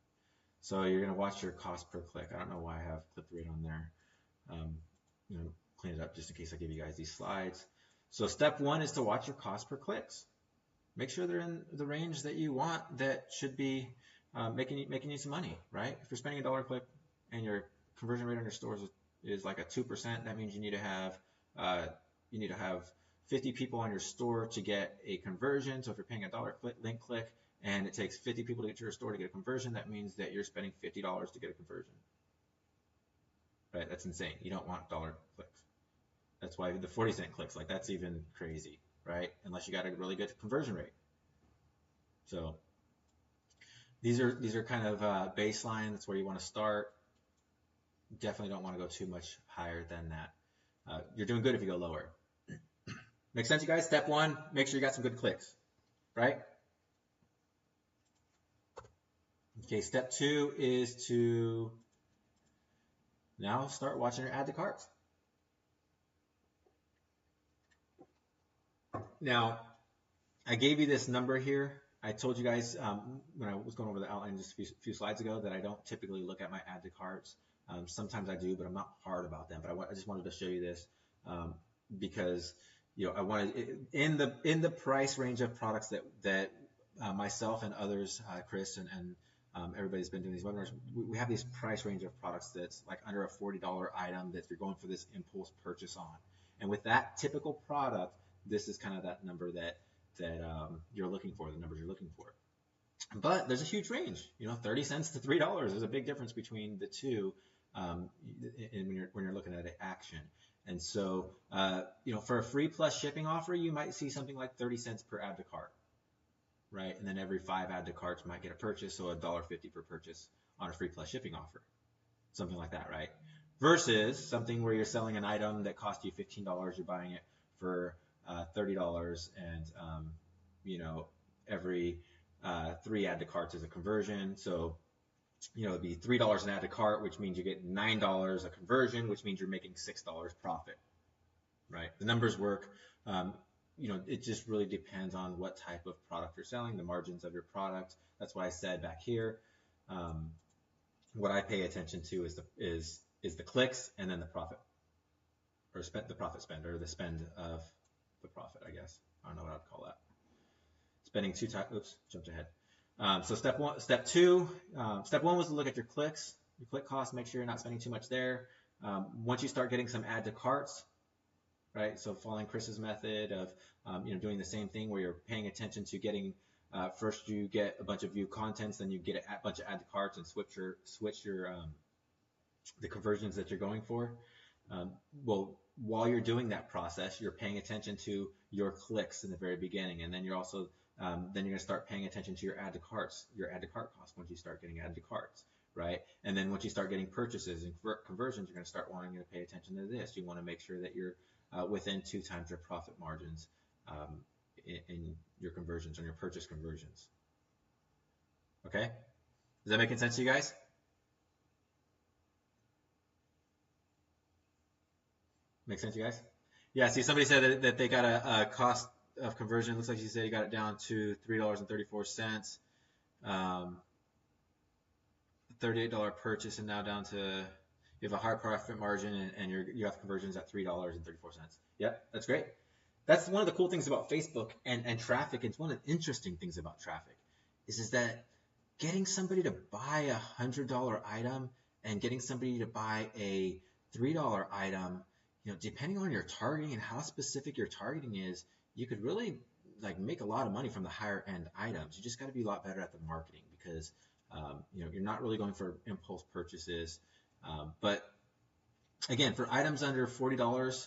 So you're going to watch your cost per click. I don't know why I have click-through rate on there. Clean it up just in case I give you guys these slides. So step 1 is to watch your cost per clicks. Make sure they're in the range that you want that should be making you some money, right? If you're spending $1 a click and your conversion rate on your store is is like a 2%. That means uh, you need to have 50 people on your store to get a conversion. So if you're paying $1 link click and it takes 50 people to get to your store to get a conversion, that means that you're spending $50 to get a conversion. Right? That's insane. You don't want dollar clicks. That's why the 40-cent clicks, like that's even crazy, right? Unless you got a really good conversion rate. So these are kind of baseline. That's where you want to start. Definitely don't want to go too much higher than that. You're doing good if you go lower. Make sense, you guys? Step one, make sure you got some good clicks, right? Okay, step two is to now start watching your add to carts. Now, I gave you this number here. I told you guys when I was going over the outline just a few slides ago that I don't typically look at my add to carts. Sometimes I do, but I'm not hard about them. But I just wanted to show you this because I wanted in the price range of products that myself and others, Chris and everybody's been doing these webinars. We have this price range of products that's like under a $40 item that you're going for this impulse purchase on. And with that typical product, this is kind of that number that you're looking for, the numbers you're looking for. But there's a huge range, 30 cents to $3. There's a big difference between the two when you're looking at an action. And so, for a free plus shipping offer, you might see something like 30 cents per add to cart, right? And then every 5 add to carts might get a purchase, so $1.50 per purchase on a free plus shipping offer, something like that, right? Versus something where you're selling an item that cost you $15, you're buying it for $30, and every 3 add to carts is a conversion. So it'd be $3 an add to cart, which means you get $9 a conversion, which means you're making $6 profit, right? The numbers work. It just really depends on what type of product you're selling, the margins of your product. That's why I said back here, what I pay attention to is the clicks and then the profit, or the profit spend, or the spend of the profit, I guess. I don't know what I'd call that. Spending jumped ahead. So step one was to look at your clicks, your click costs, make sure you're not spending too much there. Once you start getting some add to carts, right? So following Chris's method of, doing the same thing where you're paying attention to getting, first you get a bunch of view contents, then you get a bunch of add to carts and switch your the conversions that you're going for. Well, while you're doing that process, you're paying attention to your clicks in the very beginning, and then you're also then you're going to start paying attention to your add to cart costs once you start getting add to carts, right? And then once you start getting purchases and conversions, you're going to start wanting to pay attention to this. You want to make sure that you're within 2 times your profit margins in your conversions, on your purchase conversions. Okay? Is that making sense to you guys? Make sense, you guys? Yeah, see, somebody said that they got a cost of conversion. Looks like you said you got it down to $3.34. $38 purchase, and now down to, you have a higher profit margin, and you have conversions at $3.34. Yep, that's great. That's one of the cool things about Facebook and traffic. It's one of the interesting things about traffic is that getting somebody to buy $100 item and getting somebody to buy a $3 item, depending on your targeting and how specific your targeting is, you could really make a lot of money from the higher end items. You just got to be a lot better at the marketing because you're not really going for impulse purchases. But again, for items under $40,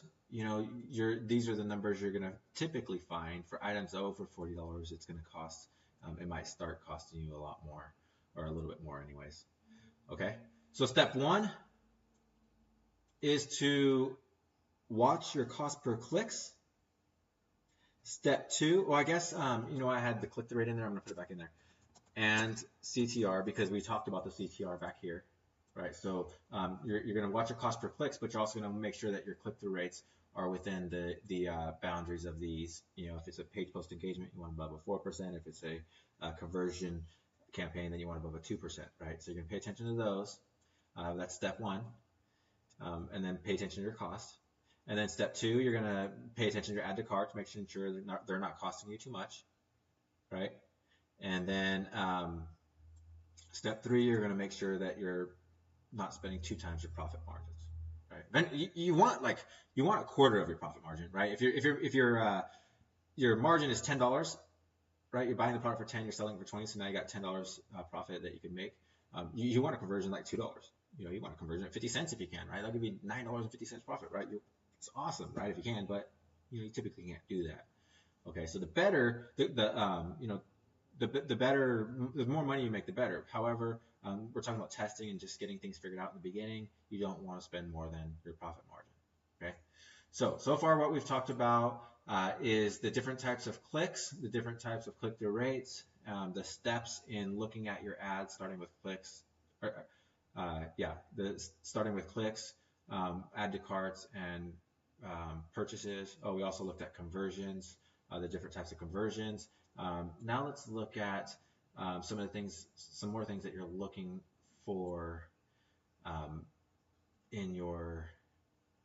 these are the numbers you're going to typically find. For items over $40, it's going to cost. It might start costing you a lot more, or a little bit more, anyways. Okay. So step one is to watch your cost per clicks. Step two, well, I guess, I had the click-through rate in there. I'm going to put it back in there. And CTR, because we talked about the CTR back here, right? So you're going to watch your cost per clicks, but you're also going to make sure that your click-through rates are within the boundaries of these. If it's a page post engagement, you want above a 4%. If it's a conversion campaign, then you want above a 2%, right? So you're going to pay attention to those. That's step one. And then pay attention to your cost. And then step two, you're going to pay attention to your add to cart to make sure they're not costing you too much, right? And then step three, you're going to make sure that you're not spending 2 times your profit margins, right? Then you want a quarter of your profit margin, right? If your margin is $10, right? You're buying the product for 10, you're selling it for 20, so now you got $10 profit that you can make. You want a conversion like $2. You want a conversion at 50 cents if you can, right? That'll give you $9.50 profit, right? It's awesome, right? If you can, but you typically can't do that. Okay, so the better the more money you make, the better. However, we're talking about testing and just getting things figured out in the beginning. You don't want to spend more than your profit margin. Okay, so far what we've talked about is the different types of clicks, the different types of click-through rates, the steps in looking at your ads, starting with clicks. Starting with clicks, add to carts, and purchases. Oh, we also looked at conversions, the different types of conversions. Now let's look at some more things that you're looking for in your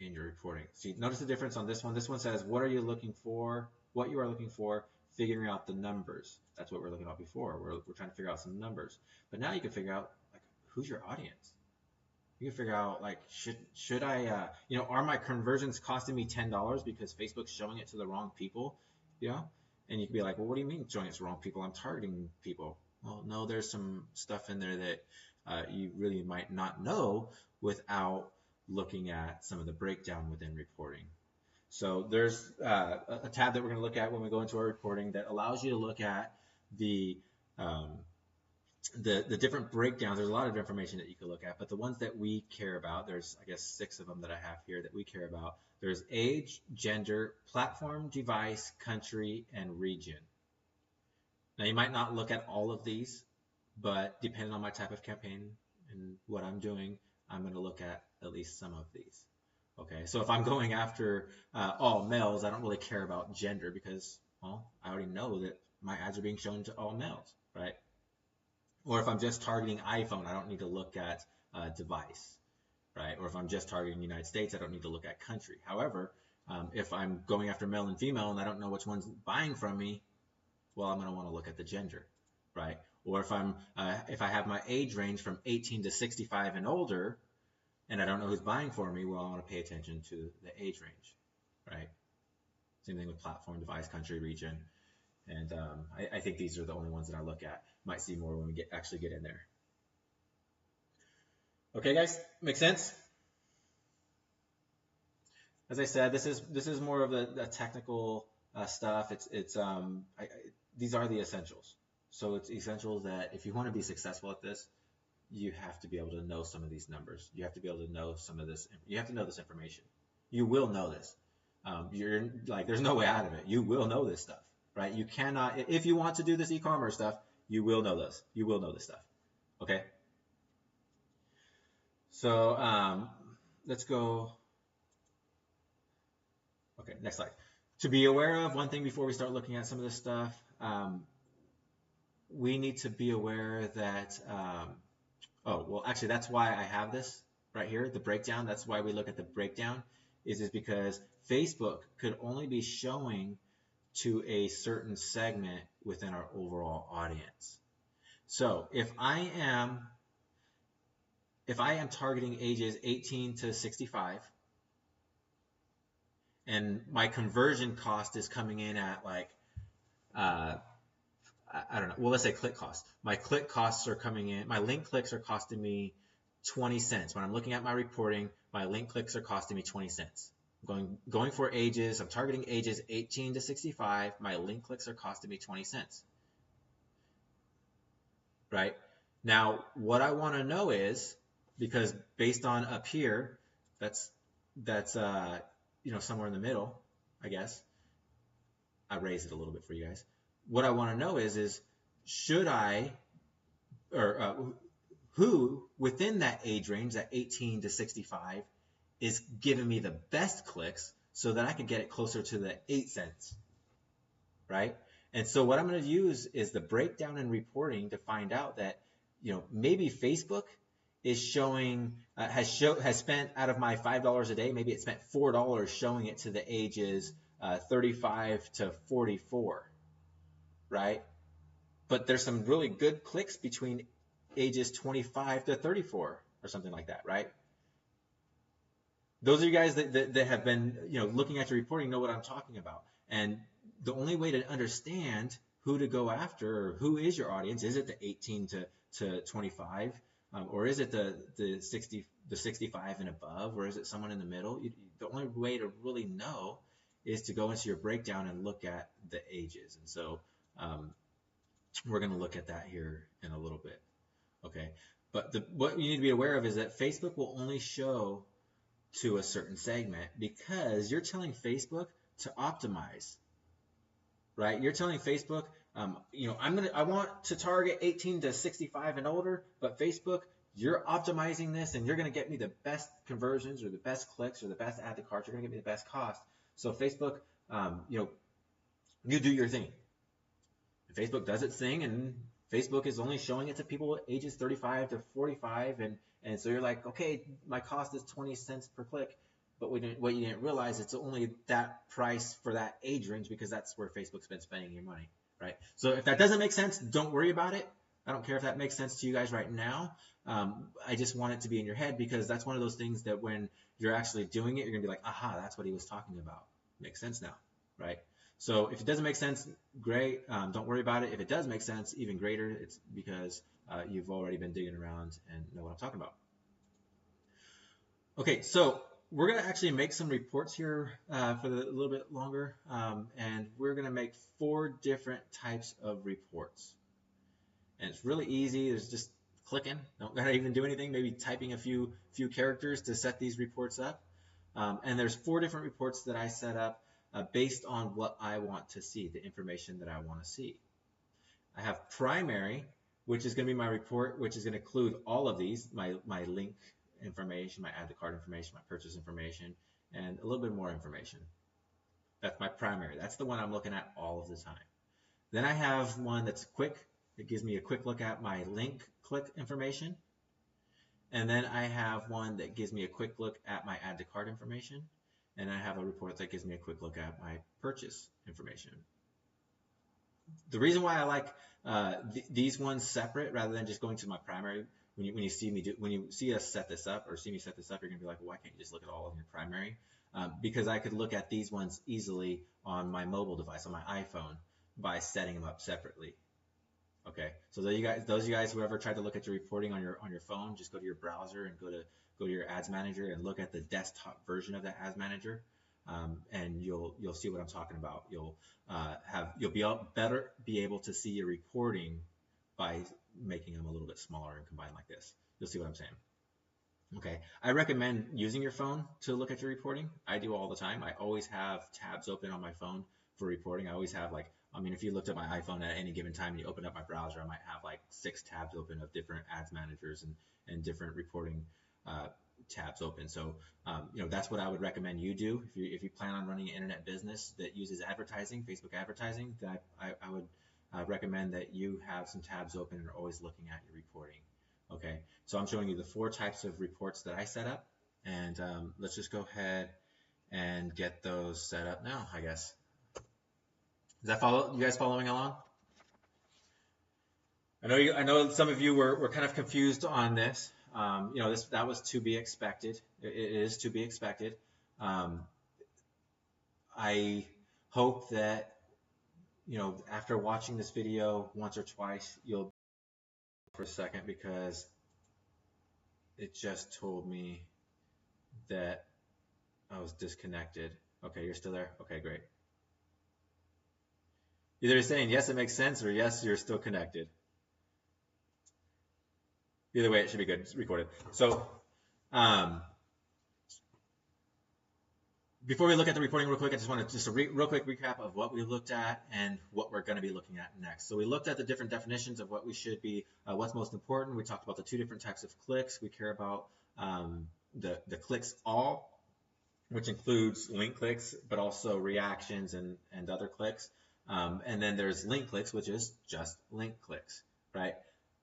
reporting. So notice the difference on this one. This one says, what are you looking for? What you are looking for, figuring out the numbers. That's what we're looking at before. We're trying to figure out some numbers. But now you can figure out, like, who's your audience? You can figure out, like, should I, are my conversions costing me $10 because Facebook's showing it to the wrong people? And you can be like, well, what do you mean showing it to the wrong people? I'm targeting people. Well, no, there's some stuff in there that you really might not know without looking at some of the breakdown within reporting. So there's a tab that we're going to look at when we go into our reporting that allows you to look at the different breakdowns. There's a lot of information that you can look at, but the ones that we care about, there's, I guess, 6 of them that I have here that we care about. There's age, gender, platform, device, country, and region. Now, you might not look at all of these, but depending on my type of campaign and what I'm doing, I'm going to look at least some of these. Okay, so if I'm going after all males, I don't really care about gender because, well, I already know that my ads are being shown to all males, right? Or if I'm just targeting iPhone, I don't need to look at device, right? Or if I'm just targeting United States, I don't need to look at country. However, if I'm going after male and female and I don't know which one's buying from me, well, I'm going to want to look at the gender, right? Or if I have my age range from 18 to 65 and older, and I don't know who's buying for me, well, I want to pay attention to the age range, right? Same thing with platform, device, country, region. And I think these are the only ones that I look at. Might see more when we actually get in there. Okay, guys, make sense? As I said, this is more of the technical stuff. These are the essentials. So it's essential that if you want to be successful at this, you have to be able to know some of these numbers. You have to be able to know some of this. You have to know this information. You will know this. There's no way out of it. You will know this stuff, right? You cannot, if you want to do this e-commerce stuff, you will know this. You will know this stuff. Okay. So let's go. Okay, next slide. To be aware of, one thing before we start looking at some of this stuff, we need to be aware that, actually, that's why I have this right here, the breakdown. That's why we look at the breakdown, is because Facebook could only be showing to a certain segment within our overall audience. So if I am targeting ages 18 to 65, and my conversion cost is coming in at like, I don't know, well, let's say click cost. My click costs are coming in, my link clicks are costing me 20 cents. When I'm looking at my reporting, my link clicks are costing me 20 cents. Going for ages, I'm targeting ages 18 to 65, my link clicks are costing me 20 cents. Right? Now, what I want to know is, because based on up here, that's somewhere in the middle, I guess. I raised it a little bit for you guys. What I want to know is should I, or who within that age range, that 18 to 65, is giving me the best clicks so that I can get it closer to the 8 cents, right? And so what I'm going to use is the breakdown and reporting to find out that, maybe Facebook is showing, has spent out of my $5 a day, maybe it spent $4 showing it to the ages 35 to 44, right? But there's some really good clicks between ages 25 to 34 or something like that, right? Those are you guys that have been, looking at your reporting, know what I'm talking about. And the only way to understand who to go after, or who is your audience, is it the 18 to 25, or is it the 65 and above, or is it someone in the middle? The only way to really know is to go into your breakdown and look at the ages. And so we're going to look at that here in a little bit. Okay, but what you need to be aware of is that Facebook will only show to a certain segment, because you're telling Facebook to optimize, right? You're telling Facebook, I want to target 18 to 65 and older, but Facebook, you're optimizing this, and you're going to get me the best conversions, or the best clicks, or the best add to cart. You're going to get me the best cost. So Facebook, you do your thing. Facebook does its thing, and Facebook is only showing it to people ages 35 to 45, and so you're like, okay, my cost is 20 cents per click, but what you didn't realize, it's only that price for that age range, because that's where Facebook's been spending your money, right? So if that doesn't make sense, don't worry about it. I don't care if that makes sense to you guys right now. I just want it to be in your head, because that's one of those things that when you're actually doing it, you're gonna be like, aha, that's what he was talking about. Makes sense now, right? So if it doesn't make sense, great. Don't worry about it. If it does make sense, even greater. It's because you've already been digging around and know what I'm talking about. Okay, so we're going to actually make some reports here for a little bit longer, and we're going to make 4 different types of reports. And it's really easy. There's just clicking. Don't got to even do anything. Maybe typing a few characters to set these reports up. And there's 4 different reports that I set up based on what I want to see, the information that I want to see. I have primary, which is going to be my report, which is going to include all of these, my link information, my add to cart information, my purchase information, and a little bit more information. That's my primary. That's the one I'm looking at all of the time. Then I have one that's quick. It gives me a quick look at my link click information. And then I have one that gives me a quick look at my add to cart information. And I have a report that gives me a quick look at my purchase information. The reason why I like these ones separate rather than just going to my primary, when you see us set this up, or see me set this up, you're gonna be like, well, why can't you just look at all of your primary? Because I could look at these ones easily on my mobile device, on my iPhone, by setting them up separately. Okay, so those of you guys who ever tried to look at your reporting on your phone, just go to your browser and go to your ads manager and look at the desktop version of that ads manager, and you'll see what I'm talking about. You'll be able to see your reporting by making them a little bit smaller and combined like this. You'll see what I'm saying. Okay, I recommend using your phone to look at your reporting. I do all the time. I always have tabs open on my phone for reporting. I always have if you looked at my iPhone at any given time and you open up my browser, I might have 6 tabs open of different ads managers and different reporting tabs open. So, that's what I would recommend you do. If you plan on running an internet business that uses advertising, Facebook advertising, then I would recommend that you have some tabs open and are always looking at your reporting. Okay, so I'm showing you the 4 types of reports that I set up, and let's just go ahead and get those set up now, I guess. You guys following along? I know some of you were kind of confused on this. That was to be expected. It is to be expected. I hope that after watching this video once or twice, you'll for a second, because it just told me that I was disconnected. Okay, you're still there? Okay, great. Either you're saying yes, it makes sense, or yes, you're still connected. Either way, it should be good. It's recorded. So, before we look at the reporting real quick, I just want to a real quick recap of what we looked at and what we're going to be looking at next. So we looked at the different definitions of what we should be, what's most important. We talked about the 2 different types of clicks. We care about the clicks all, which includes link clicks, but also reactions and other clicks. And then there's link clicks, which is just link clicks, right?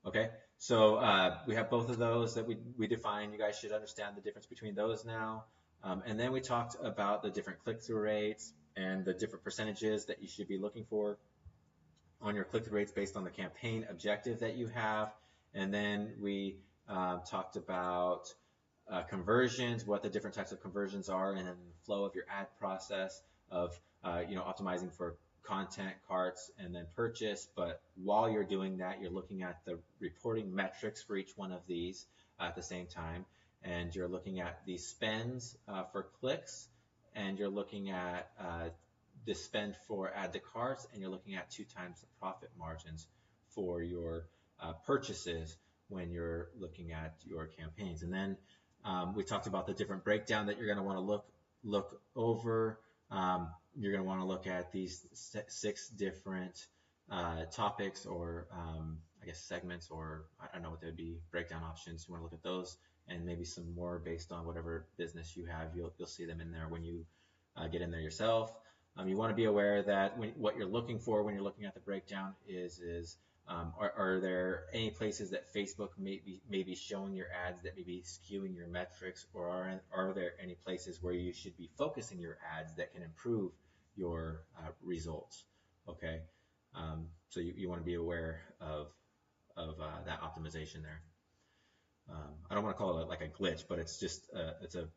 Okay, so we have both of those that we define. You guys should understand the difference between those now. And then we talked about the different click-through rates and the different percentages that you should be looking for on your click-through rates based on the campaign objective that you have. And then we talked about conversions, what the different types of conversions are, and then the flow of your ad process of optimizing for content, carts, and then purchase. But while you're doing that, you're looking at the reporting metrics for each one of these at the same time, and you're looking at the spends for clicks, and you're looking at the spend for add to carts, and you're looking at 2 times the profit margins for your purchases when you're looking at your campaigns. And then we talked about the different breakdown that you're going to want to look over. You're going to want to look at these 6 different topics, or I guess segments, or I don't know what they would be, breakdown options. You want to look at those, and maybe some more based on whatever business you have. You'll see them in there when you get in there yourself. You want to be aware that what you're looking for when you're looking at the breakdown is are there any places that Facebook may be showing your ads that may be skewing your metrics, or are there any places where you should be focusing your ads that can improve your results? Okay, so you want to be aware of that optimization there. I don't want to call it like a glitch, but it's just it's a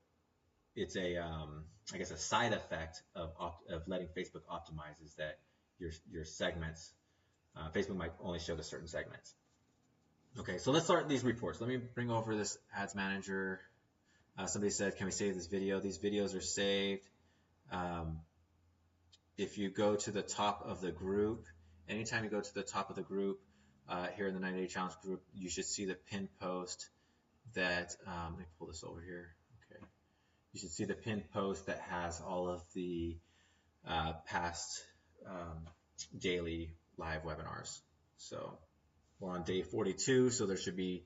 I guess a side effect of letting Facebook optimize, is that your segments, Facebook might only show the certain segments. Okay, so let's start these reports. Let me bring over this ads manager. Somebody said, can we save this video? These videos are saved. If you go to the top of the group, anytime you go to the top of the group here in the 90-day challenge group, you should see the pinned post that, let me pull this over here. Okay, you should see the pinned post that has all of the past daily live webinars. So we're on day 42, so there should be,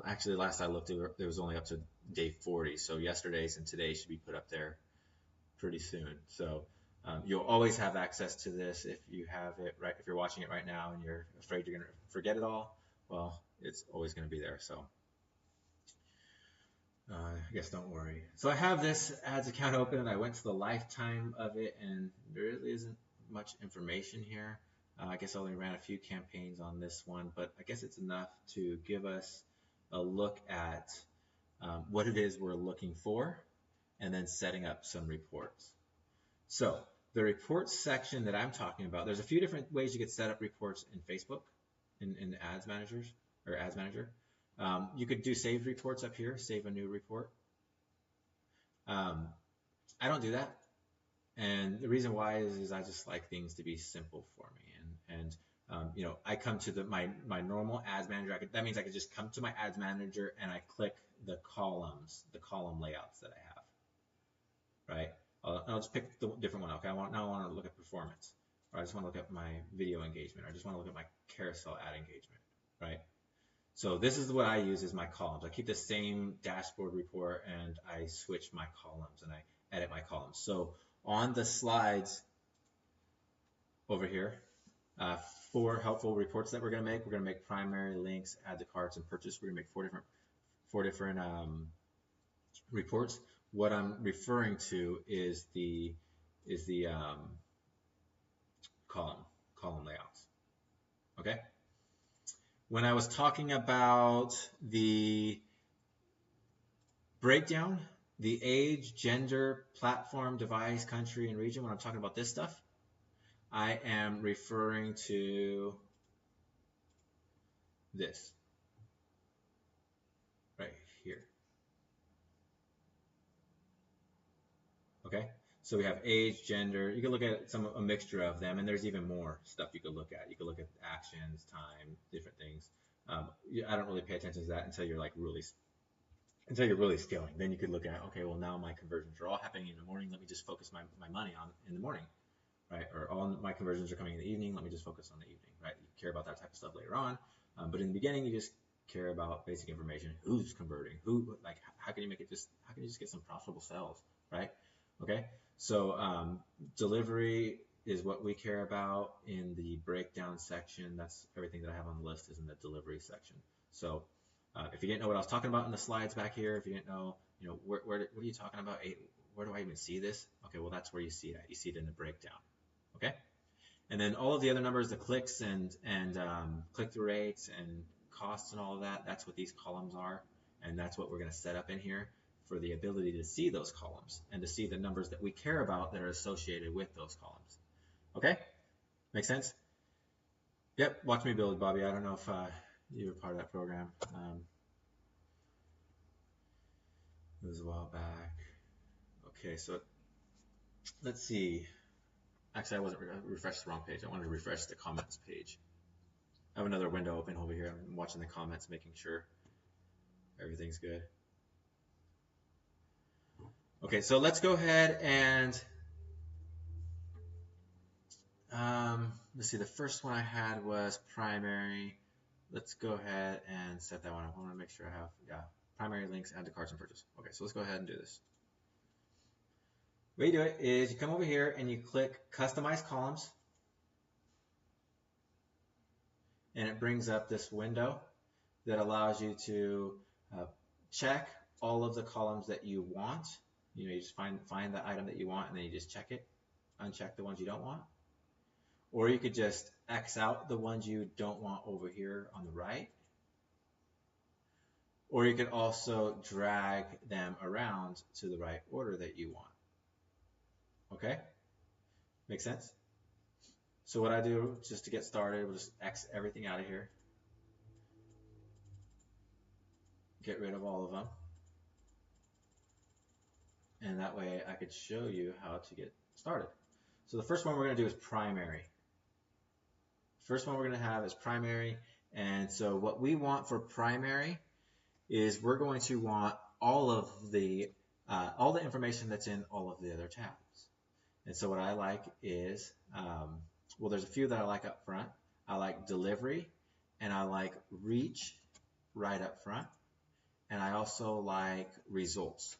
actually last I looked, it was only up to day 40. So yesterday's and today's should be put up there pretty soon. So you'll always have access to this if you have it right. If you're watching it right now and you're afraid you're going to forget it all, well, it's always going to be there. So I guess don't worry. So I have this ads account open, and I went to the lifetime of it, and there really isn't much information here. I guess I only ran a few campaigns on this one, but I guess it's enough to give us a look at what it is we're looking for, and then setting up some reports. So the reports section that I'm talking about, there's a few different ways you could set up reports in Facebook, in Ads Managers or Ads Manager. You could do saved reports up here, save a new report. I don't do that. And the reason why is I just like things to be simple for me. And I come to my normal Ads Manager. That means I could just come to my Ads Manager and I click the columns, the column layouts that I have, right? I'll just pick the different one. Okay, now I want to look at performance, or I just want to look at my video engagement, or I just want to look at my carousel ad engagement, right? So this is what I use as my columns. I keep the same dashboard report, and I switch my columns, and I edit my columns. So on the slides over here, 4 helpful reports that we're going to make. We're going to make primary, links, add to carts, and purchase. We're going to make four different reports. What I'm referring to is the column layouts. Okay. When I was talking about the breakdown, the age, gender, platform, device, country, and region, when I'm talking about this stuff, I am referring to this right here. Okay, so we have age, gender. You can look at a mixture of them, and there's even more stuff you could look at. You could look at actions, time, different things. I don't really pay attention to that until you're really scaling. Then you could look at, okay, well, now my conversions are all happening in the morning. Let me just focus my money on in the morning, right? Or all my conversions are coming in the evening. Let me just focus on the evening, right? You care about that type of stuff later on, but in the beginning, you just care about basic information. Who's converting? How can you just get some profitable sales, right? Okay, so delivery is what we care about in the breakdown section. That's everything that I have on the list is in the delivery section. So if you didn't know what I was talking about in the slides back here, if you didn't know, what are you talking about? Where do I even see this? Okay, well, that's where you see it at. You see it in the breakdown. Okay, and then all of the other numbers, the clicks and click-through rates and costs and all of that, that's what these columns are. And that's what we're going to set up in here for the ability to see those columns and to see the numbers that we care about that are associated with those columns. Okay? Make sense? Yep, watch me build, Bobby. I don't know if you were part of that program. It was a while back. Okay, so let's see. Actually, I wasn't refreshed the wrong page. I wanted to refresh the comments page. I have another window open over here. I'm watching the comments, making sure everything's good. Okay, so let's go ahead and let's see. The first one I had was primary. Let's go ahead and set that one up. I want to make sure I have, primary links, add to carts and purchase. Okay, so let's go ahead and do this. The way you do it is you come over here and you click Customize Columns. And it brings up this window that allows you to check all of the columns that you want. You just find the item that you want and then you just check it. Uncheck the ones you don't want. Or you could just X out the ones you don't want over here on the right. Or you could also drag them around to the right order that you want. Okay? Make sense? So what I do, just to get started, we'll just X everything out of here. Get rid of all of them. And that way I could show you how to get started. So the first one we're going to do is primary. First one we're going to have is primary. And so what we want for primary is we're going to want all of the information that's in all of the other tabs. And so what I like is, well, there's a few that I like up front. I like delivery and I like reach right up front. And I also like results.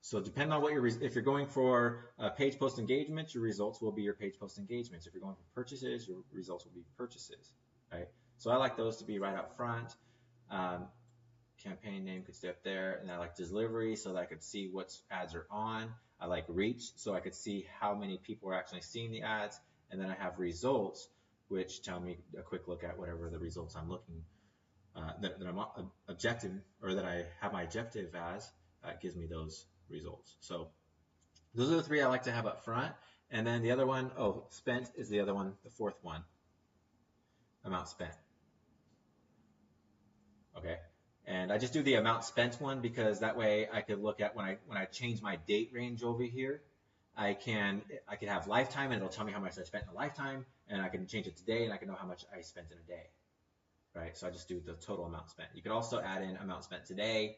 So depending on what if you're going for page post engagements, your results will be your page post engagements. If you're going for purchases, your results will be purchases, right? So I like those to be right up front. Campaign name could stay up there, and I like delivery so that I could see what ads are on. I like reach so I could see how many people are actually seeing the ads, and then I have results, which tell me a quick look at whatever the results I'm looking that I'm objective or that I have my objective as. Gives me those results. So those are the three I like to have up front, and then the other one, spent is the other one, the fourth one, amount spent. Okay. And I just do the amount spent one because that way I could look at when I change my date range over here, I can have lifetime and it'll tell me how much I spent in a lifetime, and I can change it to day and I can know how much I spent in a day, right? So I just do the total amount spent. You could also add in amount spent today.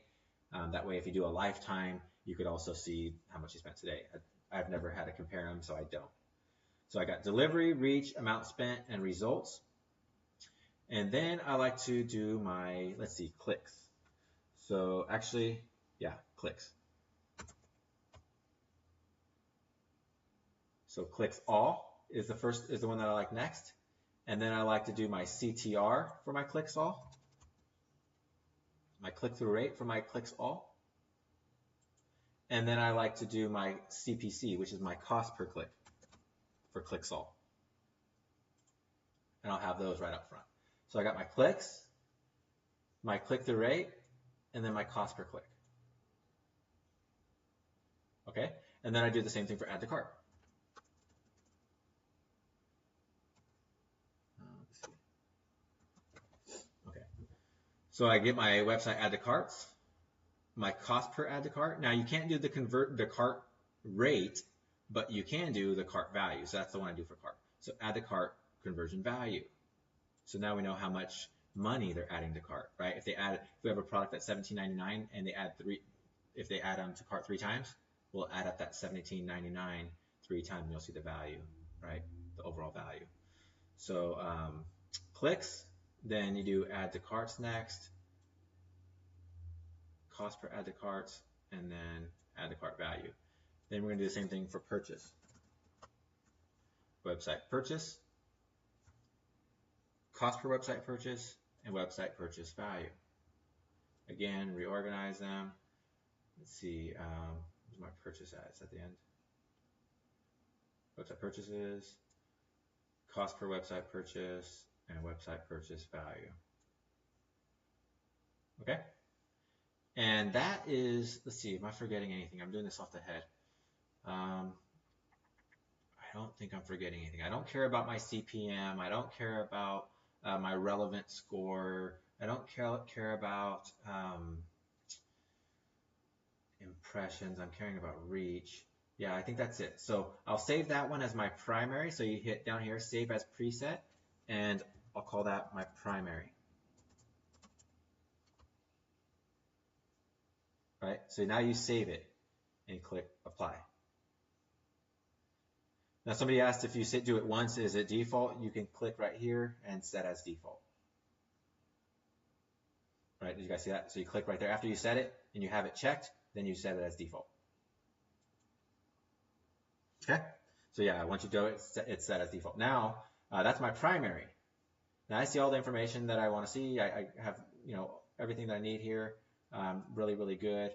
That way, if you do a lifetime, you could also see how much you spent today. I've never had to compare them, so I don't. So I got delivery, reach, amount spent, and results. And then I like to do my, let's see, clicks. So actually, clicks. So clicks all is the one that I like next. And then I like to do my CTR for my clicks all. My click-through rate for my clicks all. And then I like to do my CPC, which is my cost per click for clicks all. And I'll have those right up front. So I got my clicks, my click-through rate, and then my cost per click. Okay? And then I do the same thing for add to cart. Let's see. Okay. So I get my website add to carts, my cost per add to cart. Now you can't do the cart rate, but you can do the cart value. So that's the one I do for cart. So add to cart conversion value. So now we know how much money they're adding to cart, right? If we have a product that's $17.99 and if they add them to cart 3 times, we'll add up that $17.99 3 times and you'll see the value, right? The overall value. So clicks, then you do add to carts next, cost per add to carts, and then add to cart value. Then we're going to do the same thing for purchase. Website purchase, cost per website purchase, and website purchase value. Again, reorganize them. Let's see, where's my purchase at? It's at the end. Website purchases, cost per website purchase, and website purchase value. Okay. And that is, let's see, am I forgetting anything? I'm doing this off the head. I don't think I'm forgetting anything. I don't care about my CPM. I don't care about my relevant score. I don't care about impressions. I'm caring about reach. Yeah, I think that's it. So I'll save that one as my primary. So you hit down here, save as preset, and I'll call that my primary. Right? So now you save it and click apply. Now somebody asked if you do it once, is it default? You can click right here and set as default. Right? Did you guys see that? So you click right there after you set it and you have it checked, then you set it as default. Okay? So yeah, once you do it, it's set as default. Now, that's my primary. Now I see all the information that I want to see. I have, everything that I need here. Really, really good.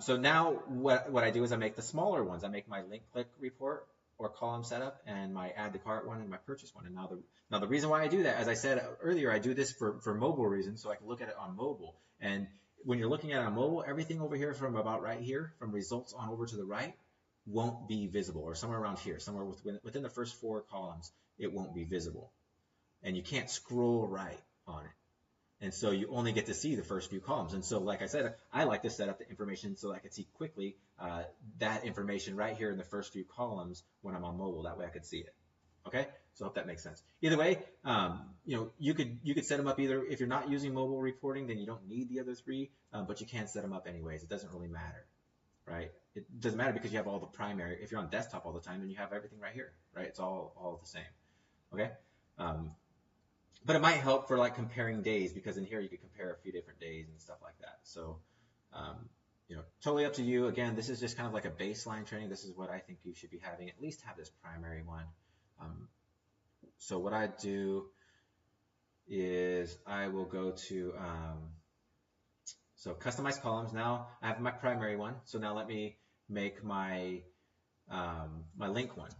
So now what I do is I make the smaller ones. I make my link click report or column setup and my add to cart one and my purchase one. And now the reason why I do that, as I said earlier, I do this for mobile reasons, so I can look at it on mobile. And when you're looking at it on mobile, everything over here from about right here, from results on over to the right, won't be visible, or somewhere around here, somewhere within the first 4 columns, it won't be visible. And you can't scroll right on it. And so you only get to see the first few columns. And so, like I said, I like to set up the information so I can see quickly that information right here in the first few columns when I'm on mobile. That way I could see it. Okay? So I hope that makes sense. Either way, you could set them up either. If you're not using mobile reporting, then you don't need the other 3, but you can set them up anyways. It doesn't really matter, right? It doesn't matter because you have all the primary. If you're on desktop all the time, then you have everything right here, right? It's all the same. Okay? But it might help for like comparing days, because in here you could compare a few different days and stuff like that. So, totally up to you. Again, this is just kind of like a baseline training. This is what I think you should be having. At least have this primary one. So what I do is I will go to, so customize columns. Now I have my primary one. So now let me make my, my link one.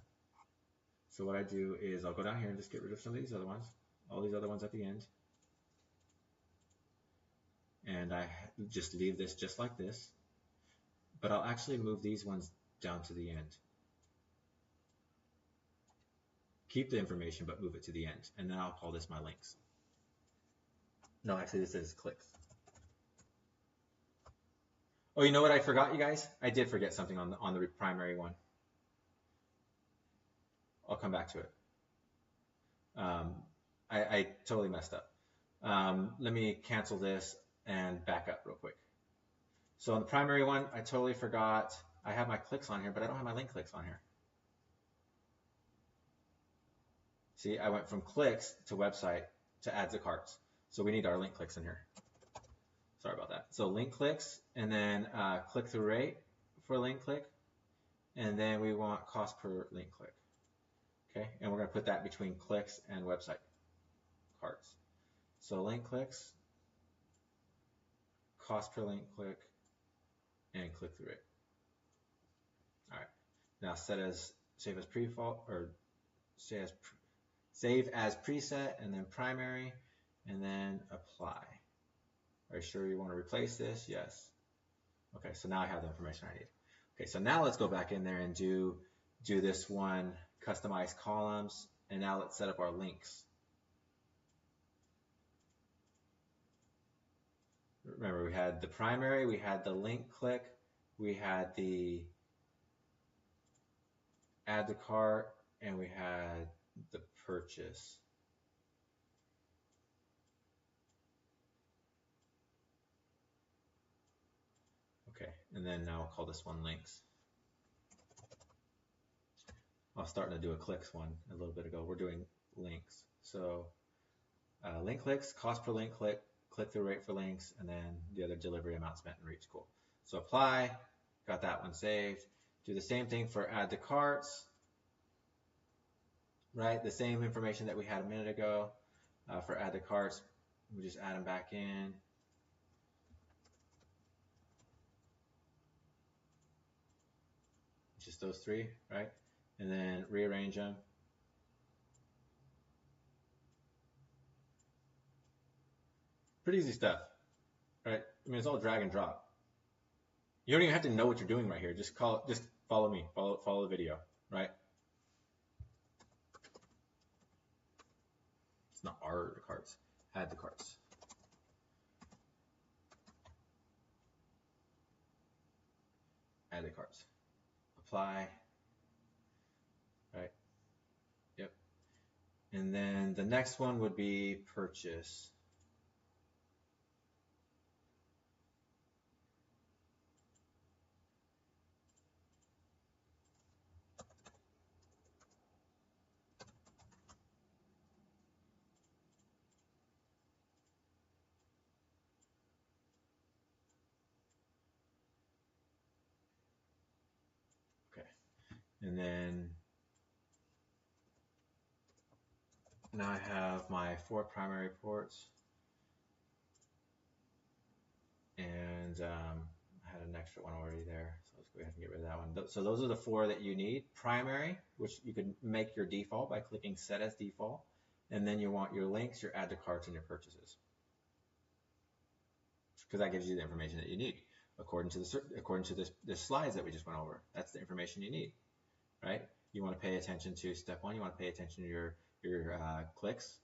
So what I do is I'll go down here and just get rid of some of these other ones. All these other ones at the end. And I just leave this just like this. But I'll actually move these ones down to the end. Keep the information, but move it to the end. And then I'll call this my links. No, actually this is clicks. Oh, you know what I forgot, you guys? I did forget something on the primary one. I'll come back to it. I totally messed up. Let me cancel this and back up real quick. So on the primary one, I totally forgot. I have my clicks on here, but I don't have my link clicks on here. See, I went from clicks to website to add to carts. So we need our link clicks in here. Sorry about that. So link clicks, and then click-through rate for link click, and then we want cost per link click. Okay, and we're going to put that between clicks and website carts. So link clicks, cost per link click, and click-through rate. All right, now save as pre-default, or save as preset, and then primary, and then apply. Are you sure you want to replace this? Yes. Okay, so now I have the information I need. Okay, so now let's go back in there and do this one, customize columns, and now let's set up our links. Remember, we had the primary, we had the link click, we had the add to cart, and we had the purchase. Okay, and then now I'll call this one links. I was starting to do a clicks one a little bit ago. We're doing links. So link clicks, cost per link click, click-through rate for links, and then the other delivery amount spent and reach. Cool. So apply, got that one saved. Do the same thing for add to carts, right? The same information that we had a minute ago for add to carts. We just add them back in. Just those 3, right? And then rearrange them. Pretty easy stuff, right? I mean, it's all drag and drop. You don't even have to know what you're doing right here. Just follow me, follow the video, right? It's not our cards. Add the cards. Add the cards. Apply. Right. Yep. And then the next one would be purchase. Okay. And then now I have my 4 primary reports. And I had an extra one already there. So let's go ahead and get rid of that one. So those are the 4 that you need. Primary, which you can make your default by clicking set as default. And then you want your links, your add to carts, and your purchases. Because that gives you the information that you need according to this slides that we just went over. That's the information you need, right? You want to pay attention to step 1. You want to pay attention to your clicks,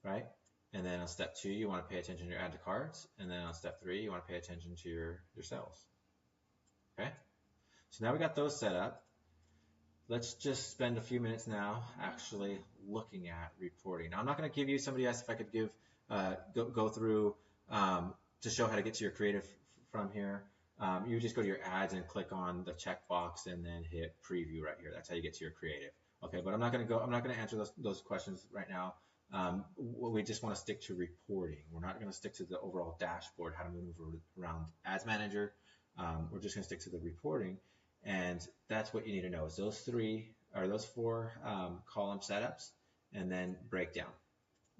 right? And then on step 2, you want to pay attention to your add to carts. And then on step 3, you want to pay attention to your sales. Okay? So now we got those set up. Let's just spend a few minutes now actually looking at reporting. Now I'm not going to give you, somebody asked if I could give, go through to show how to get to your creative from here. You just go to your ads and click on the checkbox and then hit preview right here. That's how you get to your creative. Okay, but I'm not going to answer those questions right now. We just want to stick to reporting. We're not going to stick to the overall dashboard, how to move around Ads Manager. We're just going to stick to the reporting, and that's what you need to know is those 4 column setups and then breakdown.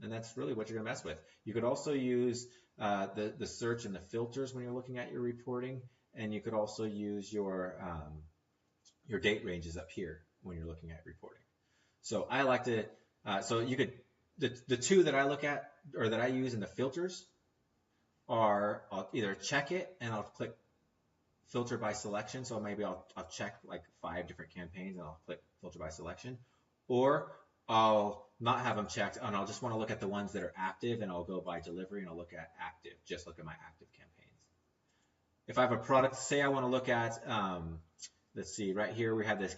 And that's really what you're going to mess with. You could also use the search and the filters when you're looking at your reporting, and you could also use your date ranges up here when you're looking at reporting. So I like to, so you could, the 2 that I look at or that I use in the filters are, I'll either check it and I'll click filter by selection. So maybe I'll check like 5 different campaigns and I'll click filter by selection, or I'll not have them checked and I'll just want to look at the ones that are active and I'll go by delivery and I'll look at active, just look at my active campaigns. If I have a product, say I want to look at, let's see, right here we have this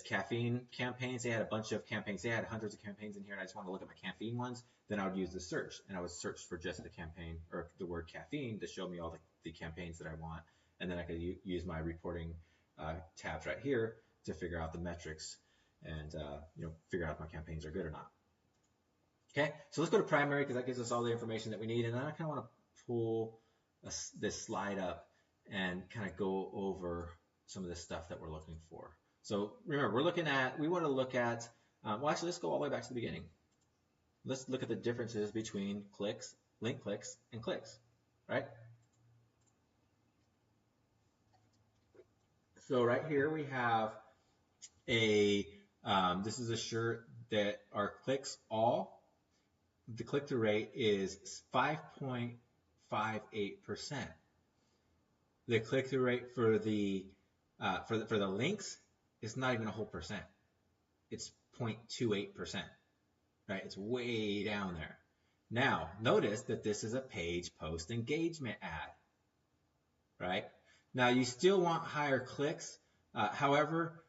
caffeine campaigns. They had a bunch of campaigns. They had hundreds of campaigns in here, and I just want to look at my caffeine ones. Then I would use the search, and I would search for just the campaign or the word caffeine to show me all the campaigns that I want. And then I could use my reporting tabs right here to figure out the metrics and figure out if my campaigns are good or not. Okay, so let's go to primary because that gives us all the information that we need. And then I kind of want to pull this slide up and kind of go over some of the stuff that we're looking for. So remember, we want to look at, well, actually, let's go all the way back to the beginning. Let's look at the differences between clicks, link clicks, and clicks, right? So right here we have this is a shirt that our clicks the click-through rate is 5.58%. The click-through rate for the links is not even a whole percent. It's 0.28%, right? It's way down there. Now, notice that this is a page post engagement ad, right? Now, you still want higher clicks. However,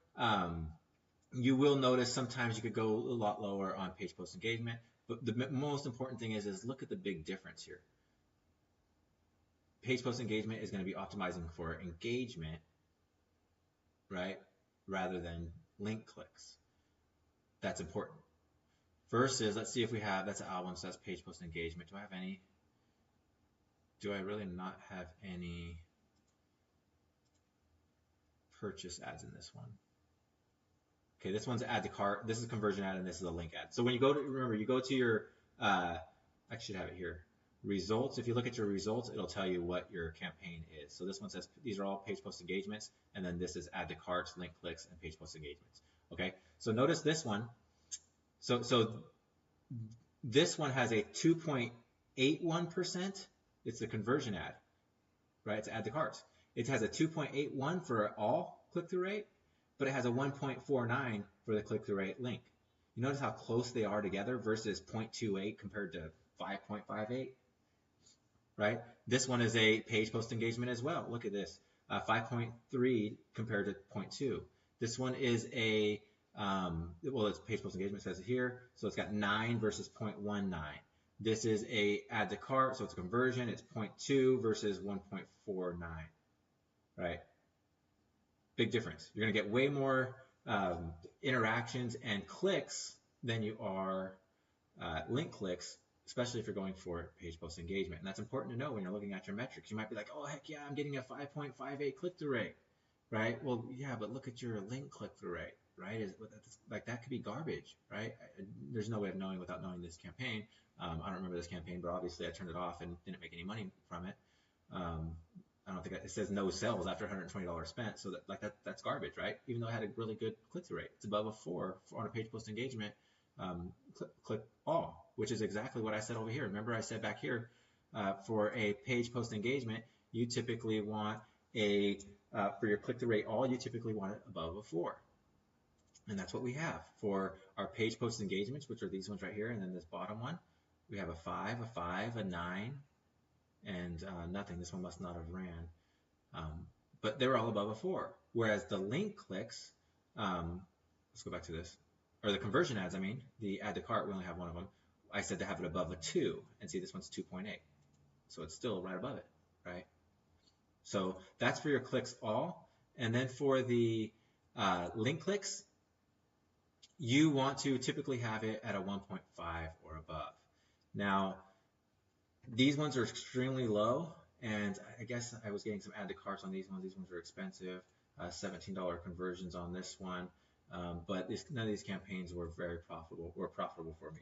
you will notice sometimes you could go a lot lower on page post engagement. But the most important thing is look at the big difference here. Page post engagement is going to be optimizing for engagement, right, rather than link clicks. That's important. Versus, let's see if we have, that's an album, so that's page post engagement. Do I have any? Do I really not have any purchase ads in this one? Okay, this one's add to cart. This is a conversion ad, and this is a link ad. So when you go to, remember, you go to your, I should have it here, results. If you look at your results, it'll tell you what your campaign is. So this one says these are all page post engagements, and then this is add to carts, link clicks, and page post engagements. Okay, so notice this one. So this one has a 2.81%. It's a conversion ad. right? It's add to carts. It has a 2.81 for all click-through rate, but it has a 1.49 for the click-through rate link. You notice how close they are together versus 0.28 compared to 5.58, right? This one is a page post engagement as well. Look at this, 5.3 compared to 0.2. This one is a, well, it's page post engagement, says it here. So it's got 9 versus 0.19. This is a add to cart, so it's a conversion. It's 0.2 versus 1.49, right? Big difference. You're going to get way more interactions and clicks than you are link clicks, especially if you're going for page post engagement. And that's important to know when you're looking at your metrics. You might be like, oh, heck yeah, I'm getting a 5.58 click-through rate, right? Well, yeah, but look at your link click-through rate, right? Like that could be garbage, right? There's no way of knowing without knowing this campaign. I don't remember this campaign, but obviously I turned it off and didn't make any money from it. I don't think it says no sales after $120 spent, so that's garbage, right? Even though I had a really good click-through rate, it's above a 4 on a page post engagement. Click all, which is exactly what I said over here. Remember I said back here, for a page post engagement, you typically want a for your click-through rate all, you typically want it above a 4. And that's what we have for our page post engagements, which are these ones right here, and then this bottom one. We have a 5, a 9, and nothing. This one must not have ran. But they're all above a 4. Whereas the link clicks, let's go back to this, or the conversion ads, I mean, the add to cart, we only have one of them. I said to have it above a 2, and see this one's 2.8. So it's still right above it, right? So that's for your clicks all. And then for the link clicks, you want to typically have it at a 1.5 or above. Now, these ones are extremely low, and I guess I was getting some add to carts on these ones. These ones are expensive, $17 conversions on this one, but none of these campaigns were very profitable for me.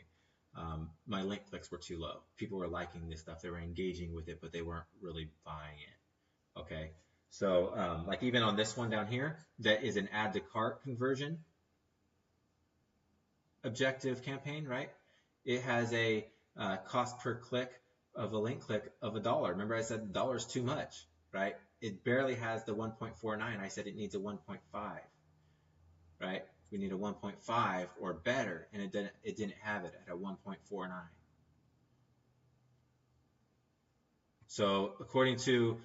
My link clicks were too low. People were liking this stuff. They were engaging with it, but they weren't really buying it. Okay, so like even on this one down here, that is an add to cart conversion objective campaign, right? It has a cost per click of a link click of $1. Remember I said $1 is too much, right? It barely has the 1.49. I said it needs a 1.5, right? We need a 1.5 or better, and it didn't have it at a 1.49. So according to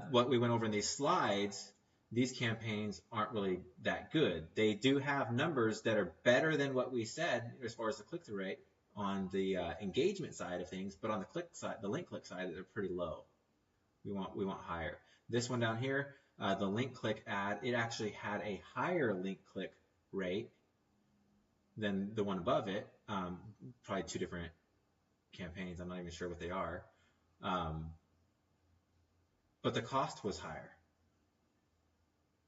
what we went over in these slides, these campaigns aren't really that good. They do have numbers that are better than what we said as far as the click-through rate on the engagement side of things, but on the click side, the link click side, they're pretty low. We want higher. This one down here, the link click ad, it actually had a higher link click rate than the one above it. Probably two different campaigns. I'm not even sure what they are. But the cost was higher,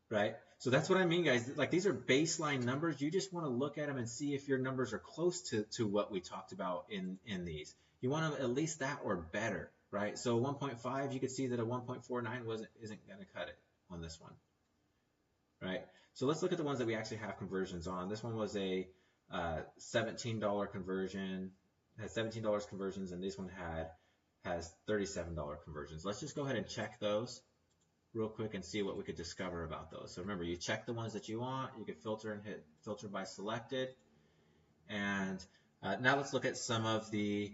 right? So that's what I mean, guys. Like, these are baseline numbers. You just want to look at them and see if your numbers are close to what we talked about in these. You want them at least that or better, right? So 1.5, you could see that a 1.49 isn't going to cut it on this one, right? So let's look at the ones that we actually have conversions on. This one was a $17 conversion, has $17 conversions, and this one has $37 conversions. Let's just go ahead and check those real quick and see what we could discover about those. So remember, you check the ones that you want. You can filter and hit filter by selected. And now let's look at some of the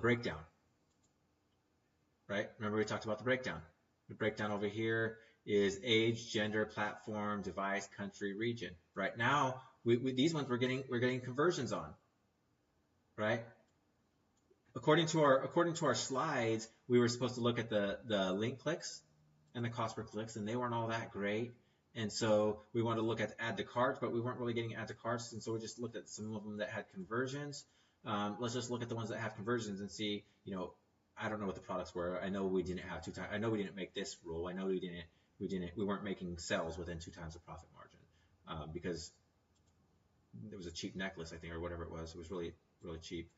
breakdown. Right? Remember we talked about the breakdown. The breakdown over here is age, gender, platform, device, country, region. Right now, these ones we're getting conversions on. Right? According to our slides, we were supposed to look at the link clicks and the cost per clicks, and they weren't all that great. And so we wanted to look at add to carts, but we weren't really getting add to carts, and so we just looked at some of them that had conversions. Let's just look at the ones that have conversions and see. I don't know what the products were. I know we didn't have 2 times. I know we didn't make this rule. I know we weren't making sales within 2 times the profit margin because it was a cheap necklace, I think, or whatever it was. It was really, really cheap.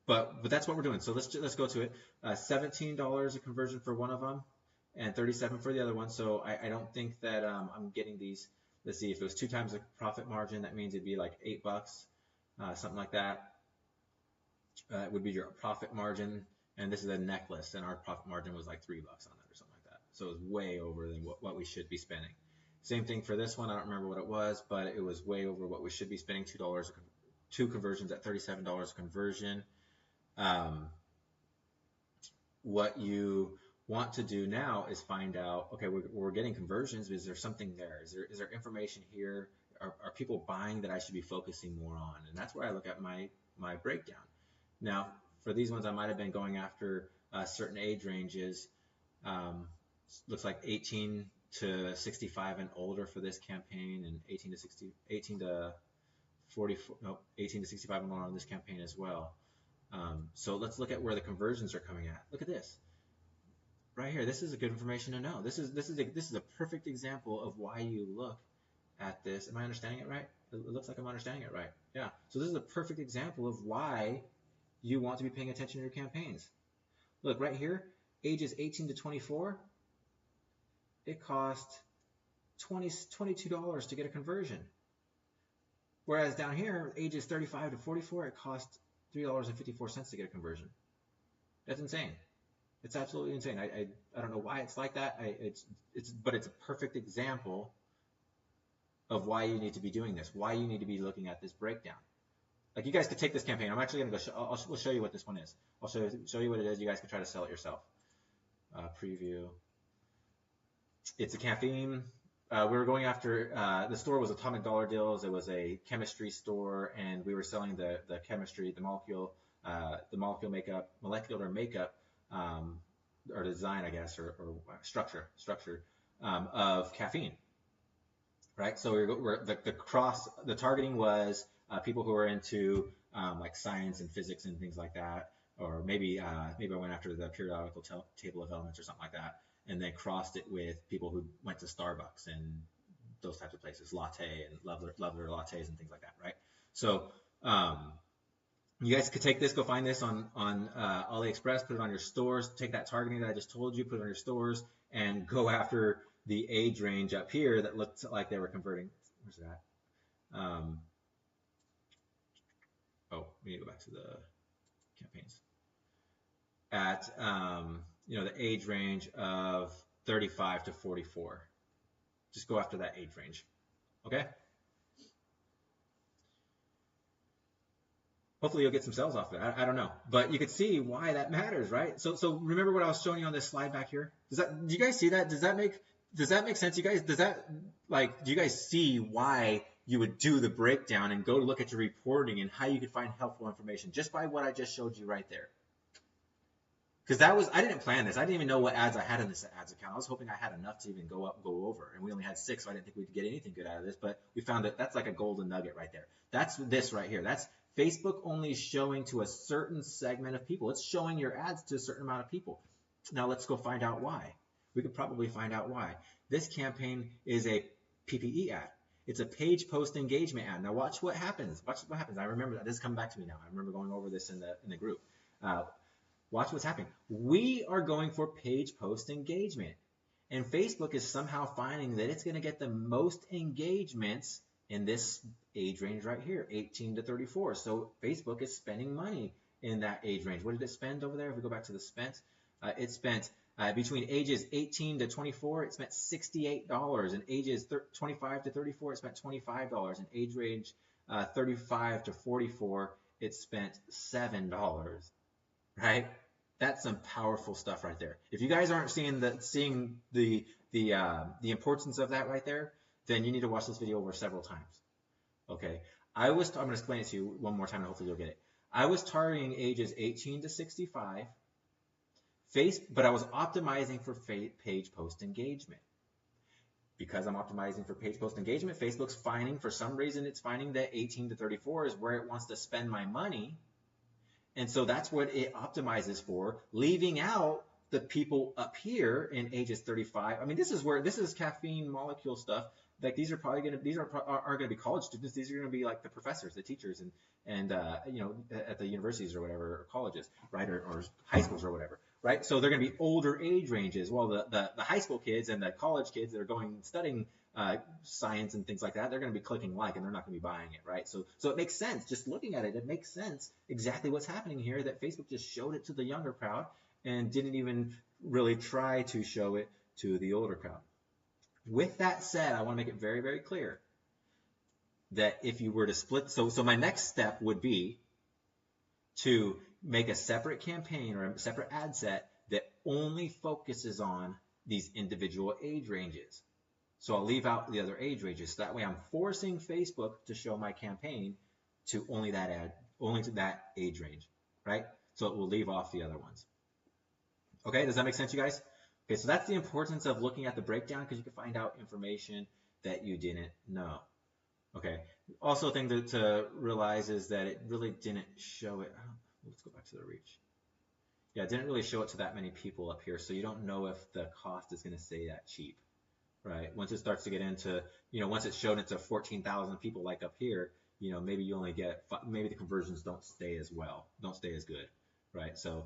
But that's what we're doing. So let's go to it. $17 a conversion for one of them, and $37 for the other one. So I don't think that I'm getting these. Let's see, if it was 2 times the profit margin, that means it'd be like $8, something like that. It would be your profit margin. And this is a necklace, and our profit margin was like $3 on that or something like that. So it was way over than what we should be spending. Same thing for this one. I don't remember what it was, but it was way over what we should be spending. $2, two conversions at $37 a conversion. What you want to do now is find out, okay, we're getting conversions. Is there something there? Is there information here? Are people buying that I should be focusing more on? And that's where I look at my breakdown. Now, for these ones, I might have been going after certain age ranges. Looks like 18 to 65 and older for this campaign, and 18 to 65 and older on this campaign as well. So let's look at where the conversions are coming at. Look at this right here. This is a good information to know. This is a perfect example of why you look at this. Am I understanding it right? It looks like I'm understanding it right. Yeah. So this is a perfect example of why you want to be paying attention to your campaigns. Look right here, ages 18 to 24. It costs $22 to get a conversion. Whereas down here, ages 35 to 44, it costs $3.54 to get a conversion. That's insane. It's absolutely insane. I don't know why it's like that. But it's a perfect example of why you need to be doing this, why you need to be looking at this breakdown. Like, you guys could take this campaign. I'm actually going to go. We'll show you what this one is. I'll show you what it is. You guys can try to sell it yourself. Preview. It's a caffeine. We were going after, the store was Atomic Dollar Deals. It was a chemistry store, and we were selling the chemistry, the molecular makeup, or design, I guess, or structure of caffeine. Right. So the targeting was people who are into like science and physics and things like that, or maybe I went after the periodical table of elements or something like that, and then crossed it with people who went to Starbucks and those types of places, latte and Loveler lattes and things like that, right? So you guys could take this, go find this on AliExpress, put it on your stores, take that targeting that I just told you, put it on your stores, and go after the age range up here that looked like they were converting. Where's that? We need to go back to the campaigns. At the age range of 35 to 44. Just go after that age range. Okay? Hopefully you'll get some sales off of it. I don't know. But you could see why that matters, right? So remember what I was showing you on this slide back here? Do you guys see that? Does that make sense? You guys, do you guys see why you would do the breakdown and go to look at your reporting and how you could find helpful information just by what I just showed you right there? Because I didn't plan this. I didn't even know what ads I had in this ads account. I was hoping I had enough to even go over. And we only had 6, so I didn't think we'd get anything good out of this. But we found that that's like a golden nugget right there. That's this right here. That's Facebook only showing to a certain segment of people. It's showing your ads to a certain amount of people. Now let's go find out why. We could probably find out why. This campaign is a PPE ad. It's a page post engagement ad. Now watch what happens. I remember that. This is coming back to me now. I remember going over this in the group. Watch what's happening. We are going for page post engagement. And Facebook is somehow finding that it's going to get the most engagements in this age range right here, 18 to 34. So Facebook is spending money in that age range. What did it spend over there? If we go back to the spent, it spent between ages 18 to 24, it spent $68. And ages 25 to 34, it spent $25. And age range 35 to 44, it spent $7. Right? That's some powerful stuff right there. If you guys aren't seeing the importance of that right there, then you need to watch this video over several times. Okay. I'm going to explain it to you one more time and hopefully you'll get it. I was targeting ages 18 to 65, but I was optimizing for page post engagement. Because I'm optimizing for page post engagement, Facebook's finding, for some reason, it's finding that 18 to 34 is where it wants to spend my money. And so that's what it optimizes for, leaving out the people up here in ages 35. I mean, this is caffeine molecule stuff. Like these are probably going to be college students. These are going to be like the professors, the teachers, and at the universities or whatever, or colleges, right, or high schools or whatever. right? So they're going to be older age ranges. Well, the high school kids and the college kids that are going studying science and things like that, they're going to be clicking like, and they're not going to be buying it, right? So it makes sense. Just looking at it, it makes sense exactly what's happening here, that Facebook just showed it to the younger crowd and didn't even really try to show it to the older crowd. With that said, I want to make it very, very clear that if you were to split, so my next step would be to make a separate campaign or a separate ad set that only focuses on these individual age ranges. So I'll leave out the other age ranges. So that way I'm forcing Facebook to show my campaign to only that ad, only to that age range, right? So it will leave off the other ones. Okay, does that make sense, you guys? Okay, so that's the importance of looking at the breakdown, because you can find out information that you didn't know. Okay, also a thing to realize is that it really didn't show it. Let's go back to the reach. Yeah, it didn't really show it to that many people up here, so you don't know if the cost is going to stay that cheap, right? Once it starts to get into, once it's shown it to 14,000 people like up here, maybe you only get, maybe the conversions don't stay as well, don't stay as good, right? So,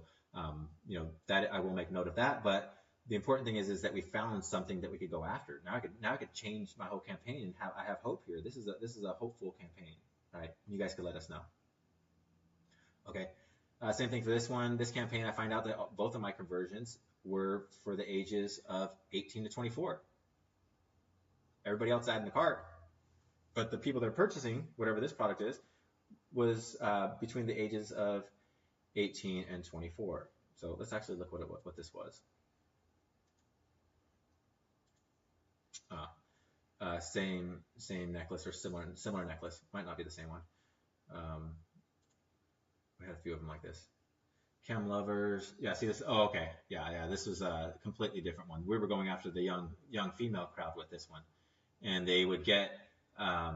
that I will make note of that, but the important thing is that we found something that we could go after. Now I could change my whole campaign and I have hope here. This is a hopeful campaign, right? You guys could let us know. Okay. Same thing for this one. This campaign, I find out that both of my conversions were for the ages of 18 to 24. Everybody else added in the cart, but the people that are purchasing whatever this product is was between the ages of 18 and 24. So let's actually look what this was. Same necklace or similar necklace. Might not be the same one. We had a few of them like this. Chem lovers. Yeah, see this? Oh, okay. Yeah. This was a completely different one. We were going after the young female crowd with this one, and they would get. I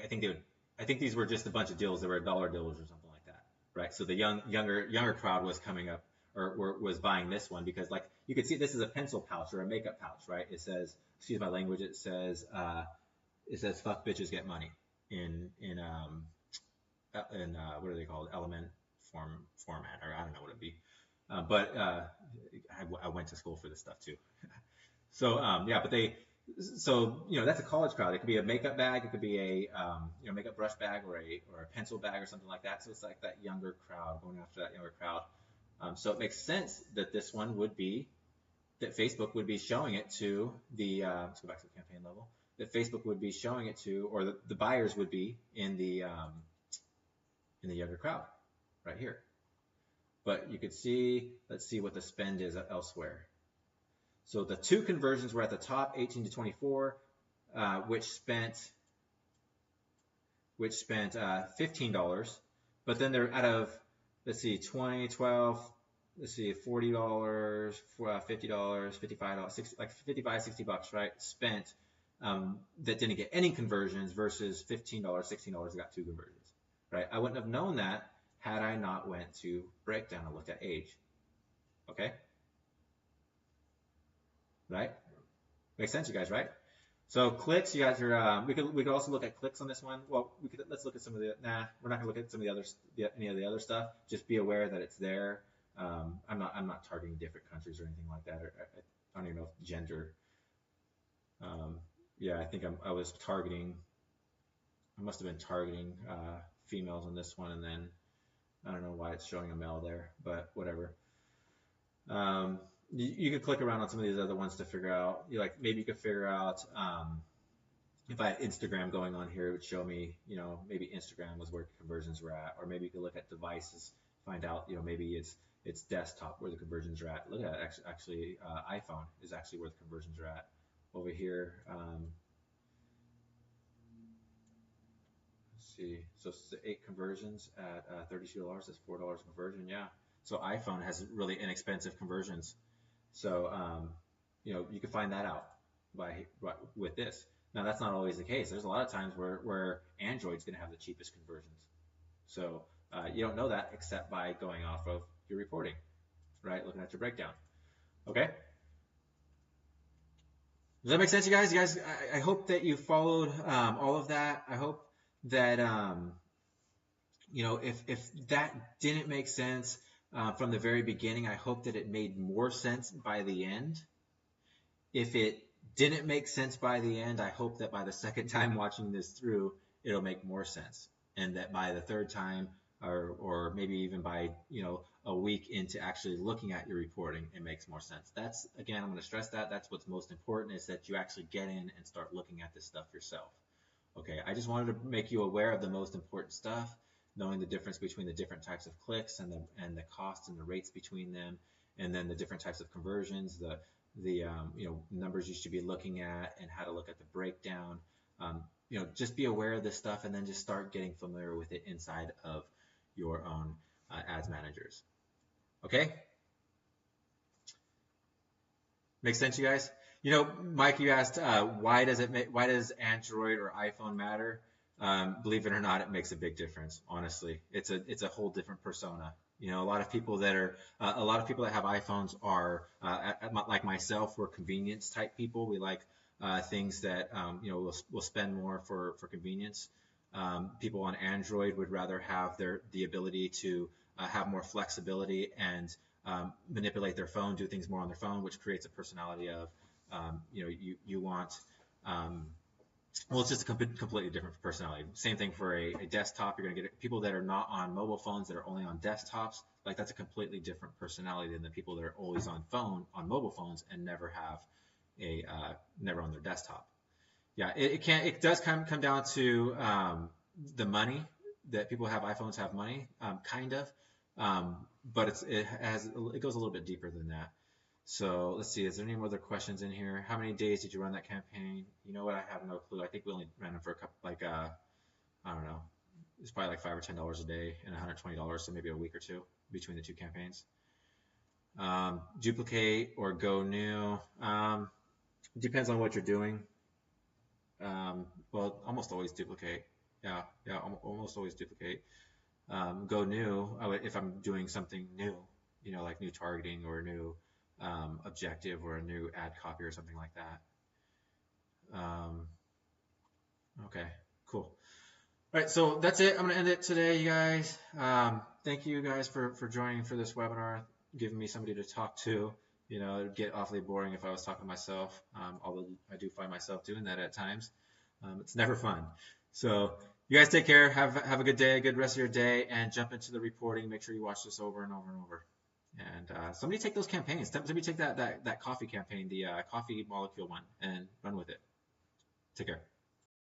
think these were just a bunch of deals. They were $1 deals or something like that, right? So the younger crowd was coming up or was buying this one because, like, you could see this is a pencil pouch or a makeup pouch, right? It says, excuse my language, it says fuck bitches get money in what are they called? Element format, or I don't know what it'd be. But I went to school for this stuff too. So that's a college crowd. It could be a makeup bag, it could be a makeup brush bag or a pencil bag or something like that. So it's like that younger crowd, going after that younger crowd. So it makes sense that this one would be, that Facebook would be showing it to the, let's go back to the campaign level, that Facebook would be showing it to, or the buyers would be in the younger crowd right here. But you could see, let's see what the spend is elsewhere. So the two conversions were at the top, 18 to 24, which spent $15, but then they're out of, let's see, 20, 12, let's see, $40, $50, $55, 60, like 55, 60 bucks, right? Spent, that didn't get any conversions versus $15, $16 got two conversions, right? I wouldn't have known that had I not went to breakdown and looked at age. Okay? Right? Makes sense, you guys, right? So clicks, you guys are, we could also look at clicks on this one. Well, let's look at some of the, we're not gonna look at some of the others, any of the other stuff. Just be aware that it's there. I'm not targeting different countries or anything like that. Or I don't even know if gender. Yeah, I think I was targeting, I must have been targeting females on this one, and then I don't know why it's showing a male there, but whatever. You could click around on some of these other ones to figure out, maybe you could figure out, if I had Instagram going on here, it would show me, maybe Instagram was where conversions were at, or maybe you could look at devices, find out, maybe it's desktop where the conversions are at. Look at that, actually, iPhone is actually where the conversions are at. Over here, let's see, so 8 conversions at $32, that's $4 conversion, yeah. So iPhone has really inexpensive conversions. So, you can find that out with this. Now, that's not always the case. There's a lot of times where Android's going to have the cheapest conversions. So, you don't know that except by going off of your reporting, right? Looking at your breakdown. Okay? Does that make sense, you guys? You guys, I hope that you followed all of that. I hope that, if that didn't make sense, from the very beginning. I hope that it made more sense by the end. If it didn't make sense by the end, I hope that by the second time watching this through, it'll make more sense. And that by the third time, or maybe even by, a week into actually looking at your reporting, it makes more sense. That's, again, I'm going to stress that. That's what's most important, is that you actually get in and start looking at this stuff yourself. Okay, I just wanted to make you aware of the most important stuff, knowing the difference between the different types of clicks and the costs and the rates between them, and then the different types of conversions, the numbers you should be looking at, and how to look at the breakdown. Just be aware of this stuff, and then just start getting familiar with it inside of your own ads managers. Okay? Make sense, you guys? Mike, you asked why does Android or iPhone matter? Believe it or not, it makes a big difference. Honestly, it's a whole different persona. A lot of people that have iPhones are like myself. We're convenience type people. We like things that we'll spend more for convenience. People on Android would rather have the ability to have more flexibility and manipulate their phone, do things more on their phone, which creates a personality of you want. Well, it's just a completely different personality. Same thing for a desktop. You're going to get people that are not on mobile phones, that are only on desktops. Like, that's a completely different personality than the people that are always on mobile phones, and never have never on their desktop. Yeah, it does come down to the money, that people have iPhones have money, kind of, but it goes a little bit deeper than that. So let's see, is there any other questions in here? How many days did you run that campaign? You know what? I have no clue. I think we only ran them for a couple, I don't know. It's probably like $5 or $10 a day and $120, so maybe a week or two between the two campaigns. Duplicate or go new. Depends on what you're doing. Well, almost always duplicate. Yeah, almost always duplicate. Go new if I'm doing something new, like new targeting or a new objective or a new ad copy or something like that. Okay, cool. All right, so that's it. I'm going to end it today, you guys. Thank you guys for joining for this webinar, giving me somebody to talk to. It'd get awfully boring if I was talking to myself, although I do find myself doing that at times. It's never fun. So you guys take care. Have a good day, a good rest of your day, and jump into the reporting. Make sure you watch this over and over and over. And somebody take those campaigns. Somebody take that coffee campaign, the coffee molecule one, and run with it. Take care.